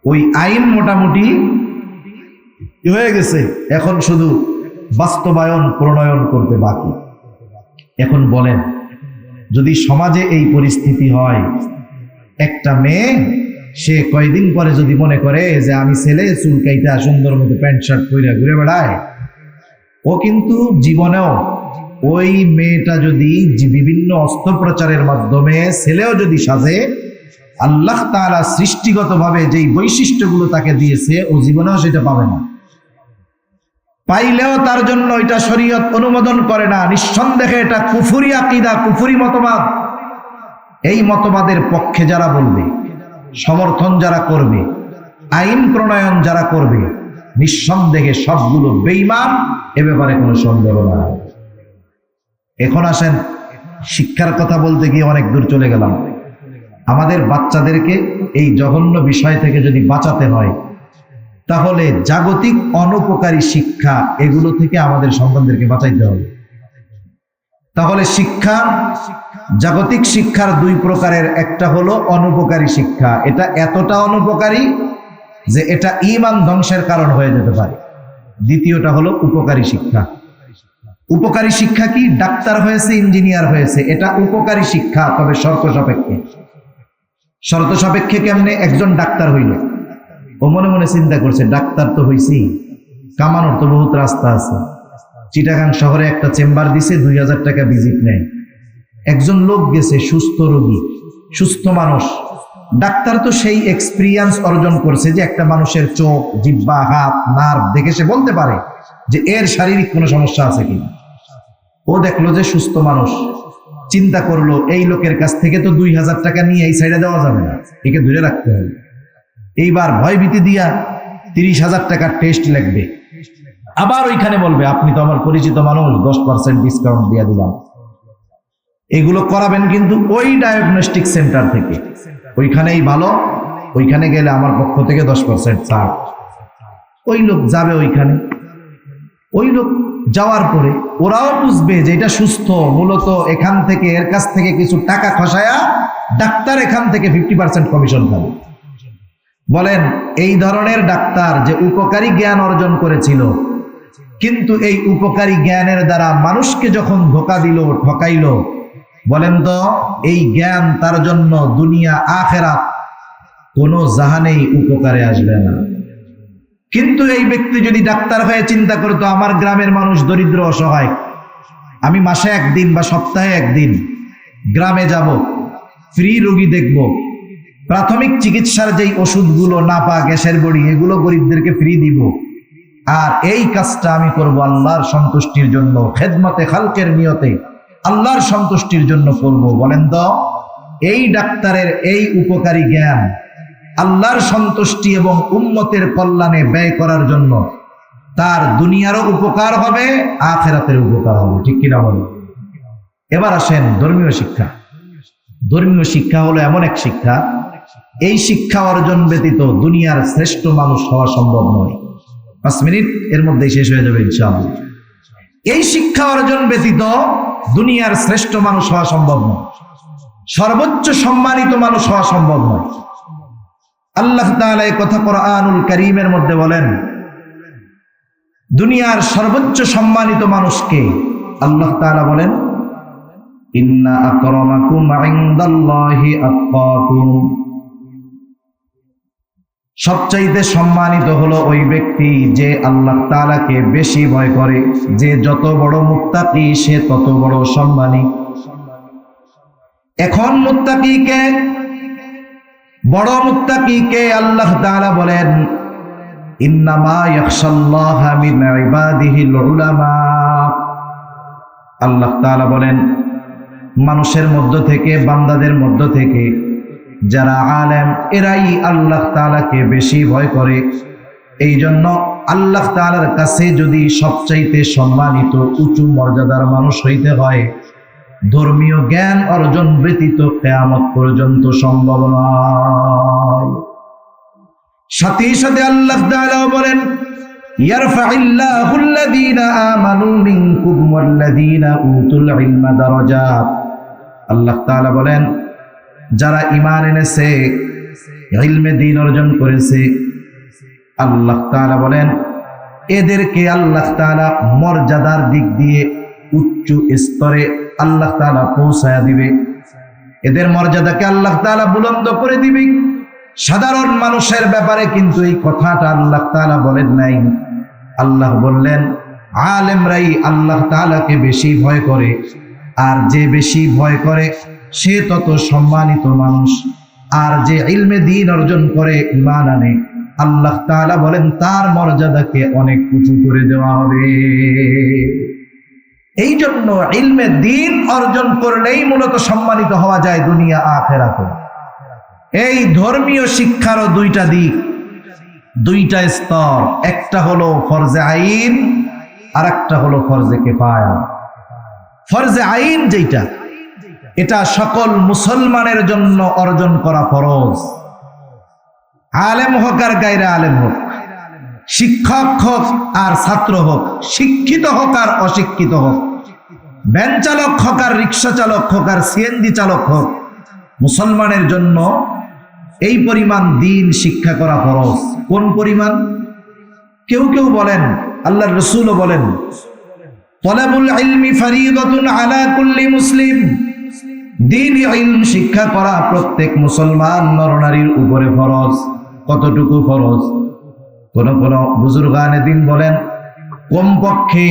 ওই আইন মোটামুটি হয়ে গেছে, এখন শুধু বাস্তবায়ন প্রণয়ন করতে বাকি। এখন বলেন, যদি সমাজে এই পরিস্থিতি হয়, একটা মেয়ে সে কয়দিন পরে যদি মনে করে যে আমি ছেলে, চুল কাইটা সুন্দর মতো প্যান্ট শার্ট পরে ঘুরে বেড়ায়, ও কিন্তু জীবনেও ওই মেয়েটা যদি বিভিন্ন অস্ত্রোপচারের মাধ্যমে ছেলেও যদি সাজে, আল্লাহ তাআলা সৃষ্টিগতভাবে যেই বৈশিষ্ট্যগুলো তাকে দিয়েছে, ও জীবনেও সেটা পাবে না। পাইলেও তার জন্য এটা শরীয়ত অনুমোদন করে না। নিঃসন্দেহে এটা কুফরি আকীদা, কুফরি মতবাদ। এই মতবাদের পক্ষে যারা বলবে, সমর্থন যারা করবে, আইন প্রণয়ন যারা করবে, নিঃসন্দেহে সবগুলো বেঈমান, এ ব্যাপারে কোনো সন্দেহ নাই। এখন আসেন, শিক্ষার কথা বলতে গিয়ে অনেক দূর চলে গেলাম। আমাদের বাচ্চাদেরকে এই জঘন্য বিষয় থেকে যদি বাঁচাতে হয়, তাহলে জাগতিক অনুপকারী শিক্ষা, এগুলো থেকে আমাদের সন্তানদেরকে বাঁচাইতে হবে। তাহলে শিক্ষা, জাগতিক শিক্ষার 2 প্রকারের, একটা হলো অনুপকারী শিক্ষা, এটা এতটা অনুপকারী যে এটা ঈমান ধ্বংসের কারণ হয়ে যেতে পারে। দ্বিতীয়টা হলো উপকারী শিক্ষা। উপকারী শিক্ষা কি? ডাক্তার হয়েছে, ইঞ্জিনিয়ার হয়েছে, এটা উপকারী শিক্ষা, তবে শর্ত সাপেক্ষে। শর্ত সাপেক্ষে কেমনে? একজন ডাক্তার হইল, ও মনে মনে চিন্তা করছে ডাক্তার তো হইছি, কামানোর তো বহুত রাস্তা আছে। চিটাগাং শহরে একটা চেম্বার দিছে, 2000 টাকা ভিজিট নেয়, একজন লোক গেছে, সুস্থ রোগী, সুস্থ মানুষ। ডাক্তার তো সেই এক্সপিরিয়েন্স অর্জন করছে যে একটা মানুষের চোখ, জিহ্বা, হাত, নার্ভ দেখে সে বলতে পারে যে এর শারীরিক কোনো সমস্যা আছে কিনা। ও দেখলো যে সুস্থ মানুষ, চিন্তা করলো এই লোকের কাছ থেকে তো 2000 টাকা নিয়ে এই সাইডে দেওয়া যাবে না, একে ধরে রাখতে হবে। এইবার ভয় ভীতি দিয়া 30,000 টাকার টেস্ট লাগবে। আবার ওইখানে বলবে আপনি তো আমার পরিচিত মানুষ, 10% ডিসকাউন্ট দিয়ে দিলাম। এগুলো করাবেন কিন্তু ওই ডায়াগনস্টিক সেন্টার থেকে, ওইখানেই ভালো, ওইখানে গেলে আমার পক্ষ থেকে 10% ছাড়। ওই লোক যাবে ওইখানে। ওই লোক যাওয়ার পরে ওরাও বুঝবে যে এটা সুস্থ, মূলত এখান থেকে এর কাছ থেকে কিছু টাকা খসায়া ডাক্তার এখান থেকে 50% কমিশন পাবে। বলেন এই ধরনের ডাক্তার যে উপকারী জ্ঞান অর্জন করেছিল, কিন্তু এই উপকারী জ্ঞানের দ্বারা মানুষকে যখন ধোঁকা দিল, ঠকাইল, বলেন তো এই জ্ঞান তার জন্য দুনিয়া আখেরাত কোনো জাহানেই উপকারে আসবে না। কিন্তু এই ব্যক্তি যদি ডাক্তার হয়ে চিন্তা করতো আমার গ্রামের মানুষ দরিদ্র অসহায়, আমি মাসে একদিন বা সপ্তাহে একদিন গ্রামে যাব, ফ্রি রোগী দেখব, প্রাথমিক চিকিৎসার যেই ওষুধগুলো, নাপা, গ্যাসের বড়ি, এগুলো গরিবদেরকে ফ্রি দিব, আর এই কাজটা আমি করব আল্লাহর সন্তুষ্টির জন্য, খেদমতে খালকের নিয়তে আল্লাহর সন্তুষ্টির জন্য করব। বলেন তো এই ডাক্তারের এই উপকারী জ্ঞান আল্লাহর সন্তুষ্টি এবং উম্মতের কল্যাণে ব্যয় করার জন্য তার দুনিয়ারও উপকার হবে, আখিরাতের উপকার হবে, ঠিক কিনা বলেন? এবার আসেন ধর্মীয় শিক্ষা। ধর্মীয় শিক্ষা হলো এমন এক শিক্ষা, এই শিক্ষা অর্জন ব্যতীত দুনিয়ার শ্রেষ্ঠ মানুষ হওয়া সম্ভব নয়। 5 মিনিট এর মধ্যেই শেষ হয়ে যাবে ইনশাআল্লাহ। এই শিক্ষা অর্জন ব্যতীত দুনিয়ার শ্রেষ্ঠ মানুষ হওয়া সম্ভব নয়, সর্বোচ্চ সম্মানিত মানুষ হওয়া সম্ভব নয়। আল্লাহ তাআলা এই কথা কোরআনুল কারীমের মধ্যে বলেন, দুনিয়ার সর্বোচ্চ সম্মানিত মানুষকে আল্লাহ তাআলা বলেন, ইন্না আকরামাকুম ইনদাল্লাহি আতকাকুম। সবচাইতে সম্মানিত হলো ওই ব্যক্তি যে আল্লাহ তাআলাকে বেশি ভয় করে। যে যত বড় মুত্তাকি সে তত বড় সম্মানী। এখন মুত্তাকিকে, বড় মুত্তাকিকে আল্লাহ তাআলা বলেন, ইন্নামা ইয়াখশাল্লাহা মিন ইবাদিহিল উলামা। আল্লাহ তাআলা বলেন মানুষের মধ্য থেকে, বান্দাদের মধ্য থেকে যারা আলেম, এরাই আল্লাহ তাআলাকে বেশি ভয় করে। এই জন্য আল্লাহ তাআলার কাছে যদি সবচাইতে সম্মানিত উঁচু মর্যাদার মানুষ হইতে হয়, ধর্মীয় জ্ঞান অর্জন ব্যতীত কিয়ামত পর্যন্ত সম্ভব নয়। সাথে সাথে আল্লাহ তাআলা বলেন, ইয়ারফাইল্লাহুল্লাযীনা আমানু মিনকুম ওয়াল্লাযীনা উতুল ইলমা দারাজাত। আল্লাহ তাআলা বলেন যারা ঈমান এনেছে, ইলমে দ্বীন অর্জন করেছে, আল্লাহ তাআলা বলেন এদেরকে আল্লাহ তাআলা মর্যাদার দিক দিয়ে উচ্চ স্তরে আল্লাহ তাআলা পৌঁছায়া দিবে। এদের মর্যাদাকে আল্লাহ তাআলা বুলন্দ করে দিবে। সাধারণ মানুষের ব্যাপারে কিন্তু এই কথাটা আল্লাহ তাআলা বলেন নাই। আল্লাহ বললেন আলেমরাই আল্লাহ তাআলাকে বেশি ভয় করে, আর যে বেশি ভয় করে সে তত সম্মানিত মানুষ। আর যে ইলমে দ্বীন অর্জন করে, ঈমান আনে, আল্লাহ তাআলা বলেন তার মর্যাদাকে অনেক উঁচু করে দেওয়া হবে। এই জন্য ইলমে দ্বীন অর্জন করলেই মূলত সম্মানিত হওয়া যায় দুনিয়া আখিরাতে। এই ধর্মীয় শিক্ষারও দুইটা দিক, দুইটা স্তর। একটা হলো ফরজে আইন, আর একটা হলো ফরজে কিফায়া। ফরজে আইন যেটা, এটা সকল মুসলমানের জন্য অর্জন করা ফরজ। আলেম হোক আর গায়রে আলেম হোক, শিক্ষক হোক আর ছাত্র হোক, শিক্ষিত হোক আর অশিক্ষিত হোক, ভ্যান চালক হোক আর রিক্সা চালক হোক আর সিএনজি চালক হোক, মুসলমানের জন্য এই পরিমাণ দ্বীন শিক্ষা করা ফরজ। কোন পরিমাণ? কেউ কেউ বলেন, আল্লাহর রাসূলও বলেন, তলাবুল ইলমি ফরিদাতুন আলা কুল্লি মুসলিম। দ্বীন ইলম শিক্ষা করা প্রত্যেক মুসলমান নরনারীর উপরে ফরজ। কতটুকু ফরজ? কোন কোন বুজুর্গানে দ্বীন বলেন কমপক্ষে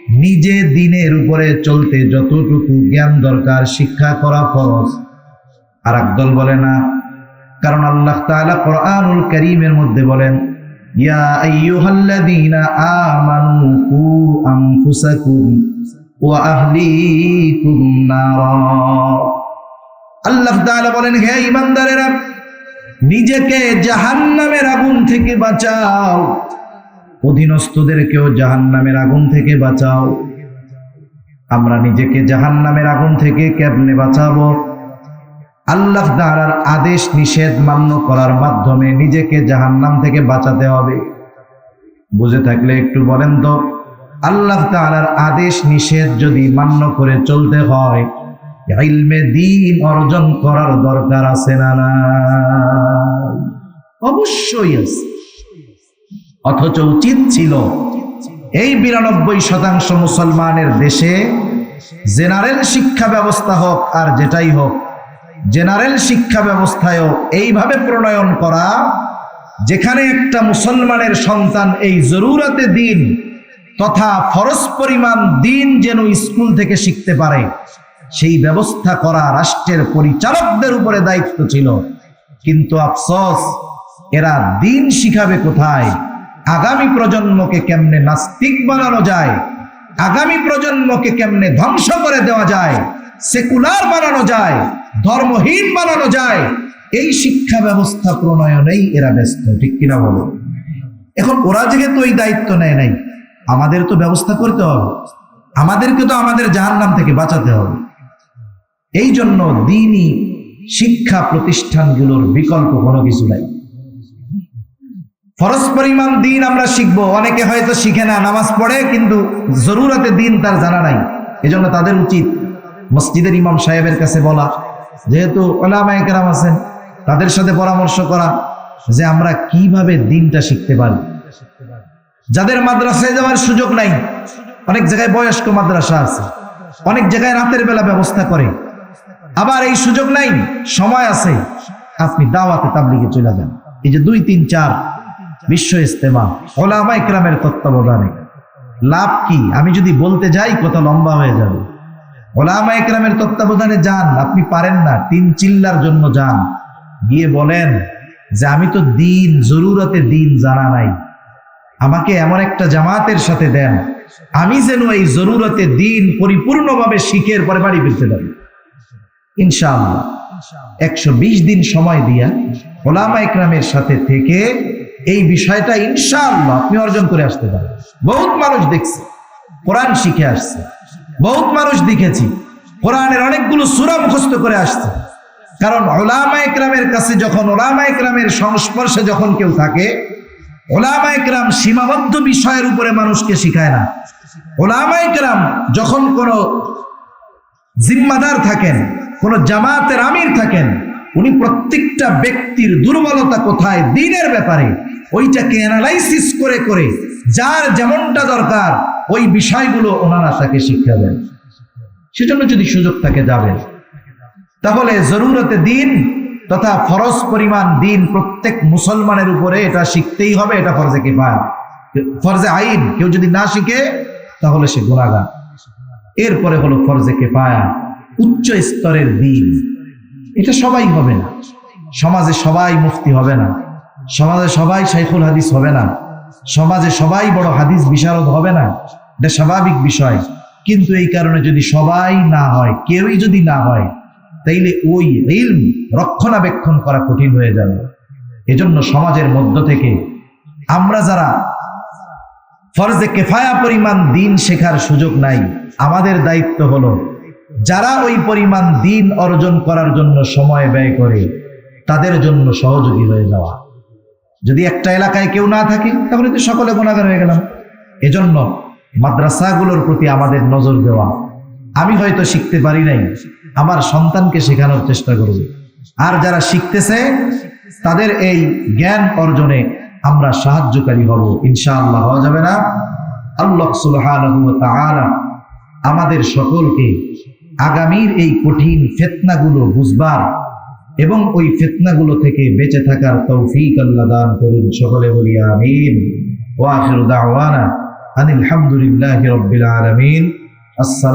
নিজে দিনের উপরে চলতে যতটুকু জ্ঞান দরকার শিক্ষা করা ফরজ। আর একদল বলে না, কারণ আল্লাহ তাআলা কোরআনুল কারীমের মধ্যে বলেন, ইয়া আইয়ুহাল্লাযীনা আমানু কু আনফুসাকুম ওয়া আহলিকুম নারা। আল্লাহ তাআলা বলেন, হে ঈমানদারেরা, নিজেকে জাহান্নামের আগুন থেকে বাঁচাও, অধীনস্থদেরকেও জাহান্নামের আগুন থেকে বাঁচাও। আমরা নিজেকে জাহান্নামের আগুন থেকে কেমনে বাঁচাবো? আল্লাহ তাআলার আদেশ নিষেধ মান্য করার মাধ্যমে নিজেকে জাহান্নাম থেকে বাঁচাতে হবে। বুঝে থাকলে একটু বলেন তো, আল্লাহ তাআলার আদেশ নিষেধ যদি মান্য করে চলতে হয়, ইলমে দ্বীন অর্জন করার দরকার আছে না? অবশ্যই আছে। অথচ উচিত ছিল এই 92% মুসলমানের দেশে জেনারেল শিক্ষা ব্যবস্থা হোক আর যেটাই হোক, জেনারেল শিক্ষা ব্যবস্থায়ও এইভাবে প্রণয়ন করা, যেখানে একটা মুসলমানের সন্তান এই জরুরতে দিন তথা ফরজ পরিমাণ দিন যেন স্কুল থেকে শিখতে পারে, সেই ব্যবস্থা করা রাষ্ট্রের পরিচালকদের উপরে দায়িত্ব ছিল। কিন্তু আফসোস, এরা দিন শিখাবে কোথায়? আগামী প্রজন্মকে কেমনে নাস্তিক বানানো যায়, আগামী প্রজন্মকে কেমনে ধ্বংস করে দেওয়া যায়, সেকুলার বানানো যায়, ধর্মহীন বানানো যায়, এই শিক্ষা ব্যবস্থা প্রণয়নেই এরা ব্যস্ত। ঠিক কিনা বলো? এখন ওরা যেহেতু এই দায়িত্ব নেয় নাই, আমাদের তো ব্যবস্থা করতে হবে, আমাদেরকে তো আমাদের জাহান্নাম থেকে বাঁচাতে হবে। এই জন্য দ্বীনি শিক্ষা প্রতিষ্ঠানগুলোর বিকল্প কোনো কিছু নাই। ফরজ পরিমাণ দিন আমরা শিখবো, অনেকে হয়তো শিখে না, নামাজ পড়ে কিন্তু জরুরতে দিন তার জানা নাই। এজন্য তাদের উচিত মসজিদের ইমাম সাহেবের কাছে বলা, যেহেতু উলামায়ে কেরাম আছেন, তাদের সাথে পরামর্শ করা যে আমরা কিভাবে দিনটা শিখতে পারি। যাদের মাদ্রাসায় যাওয়ার সুযোগ নাই, অনেক জায়গায় বয়স্ক মাদ্রাসা আছে, অনেক জায়গায় রাতের বেলা ব্যবস্থা করে, আবার এই সুযোগ নাই, সময় আছে, আপনি দাওয়াতে তাবলীগে চলে যান। এই যে 2, 3, 4 বিশ্ব ইজতেমা উলামায়ে কেরামের তত্ত্বাবধানে, লাভ কি? আমি যদি বলতে যাই কত লম্বা হয়ে যাবে। উলামায়ে কেরামের তত্ত্বাবধানে যান, আপনি পারেন না, 3 চিল্লার জন্য যান, গিয়ে বলেন যে আমি তো দিন জরুরতে দিন জানা নাই, আমাকে এমন একটা জামাতের সাথে দেন, আমি যেন এই জরুরতে দিন পরিপূর্ণভাবে শিখে পরে বাড়ি ফিরতে পারি। ইনশাআল্লাহ 120 দিন সময় দিয়া উলামায়ে কেরামের সাথে থেকে এই বিষয়টা ইনশাআল্লাহ আপনি অর্জন করে আসতে পারেন। বহুত মানুষ দেখছি কোরআন শিখে আসছে, বহুত মানুষ দেখেছি কোরআনের অনেকগুলো সূরা মুখস্থ করে আসছে। কারণ উলামায়ে কেরামের কাছে যখন, উলামায়ে কেরামের সংস্পর্শে যখন কেউ থাকে, উলামায়ে কেরাম সীমাবদ্ধ বিষয়ের উপরে মানুষকে শিখায় না। উলামায়ে কেরাম যখন কোনো জিম্মাদার থাকেন, কোন জামাতের আমির থাকেন, উনি প্রত্যেকটা ব্যক্তির দুর্বলতা কোথায় দ্বীনের ব্যাপারে ওইটাকে অ্যানালাইসিস করে করে যার যেমনটা দরকার ওই বিষয়গুলো ওনারা তাকে শিক্ষা দেন। সেজন্য যদি সুযোগ থাকে যাবেন। তাহলে জরুরতে দিন তথা ফরজ পরিমাণ দিন প্রত্যেক মুসলমানের উপরে এটা শিখতেই হবে। এটা ফরজে কিফায়া, ফরজে আইন। কেউ যদি না শিখে তাহলে সে গুনাহগার। এরপরে হলো ফরজে কিফায়া, উচ্চ স্তরের দিন। এটা সবাই হবে না, সমাজে সবাই মুফতি হবে না, সমাজে সবাই শাইখুল হাদিস হবে না, সমাজে সবাই বড় হাদিস বিশারদ হবে না, এটা স্বাভাবিক বিষয়। কিন্তু এই কারণে যদি সবাই না হয়, কেউই যদি না হয়, তাইলে ওই ইলম রক্ষণাবেক্ষণ করা কঠিন হয়ে যাবে। এজন্য সমাজের মধ্য থেকে আমরা যারা ফরজে কিফায়া পরিমাণ দিন শেখার সুযোগ নাই, আমাদের দায়িত্ব হলো যারা ওই পরিমাণ দিন অর্জন করার জন্য সময় ব্যয় করে তাদের জন্য সহযোগী হয়ে যাওয়া। যদি একটা এলাকায় কেউ না থাকে তাহলে তো সকলে গুনাহগার হয়ে গেলাম। এজন্য মাদ্রাসাগুলোর প্রতি আমাদের নজর দেওয়া। আমি হয়তো শিখতে পারি নাই, আমার সন্তানকে শেখানোর চেষ্টা করব। আর যারা শিখতেছে তাদের এই জ্ঞান অর্জনে আমরা সাহায্যকারী হব, ইনশাআল্লাহ। হওয়া যাবে না? আল্লাহ সুবহানাহু ওয়া তাআলা আমাদের সকলকে আগামীর এই কঠিন ফিতনাগুলো বুঝবার এবং ওই ফিতনাগুলো থেকে বেঁচে থাকার তৌফিক আল্লাহ দান করুন। সকলে বলি আমিন। ওয়া আখিরু দাওয়ানা আনিল হামদুলিল্লাহি রাব্বিল আলামিন। আসসালামু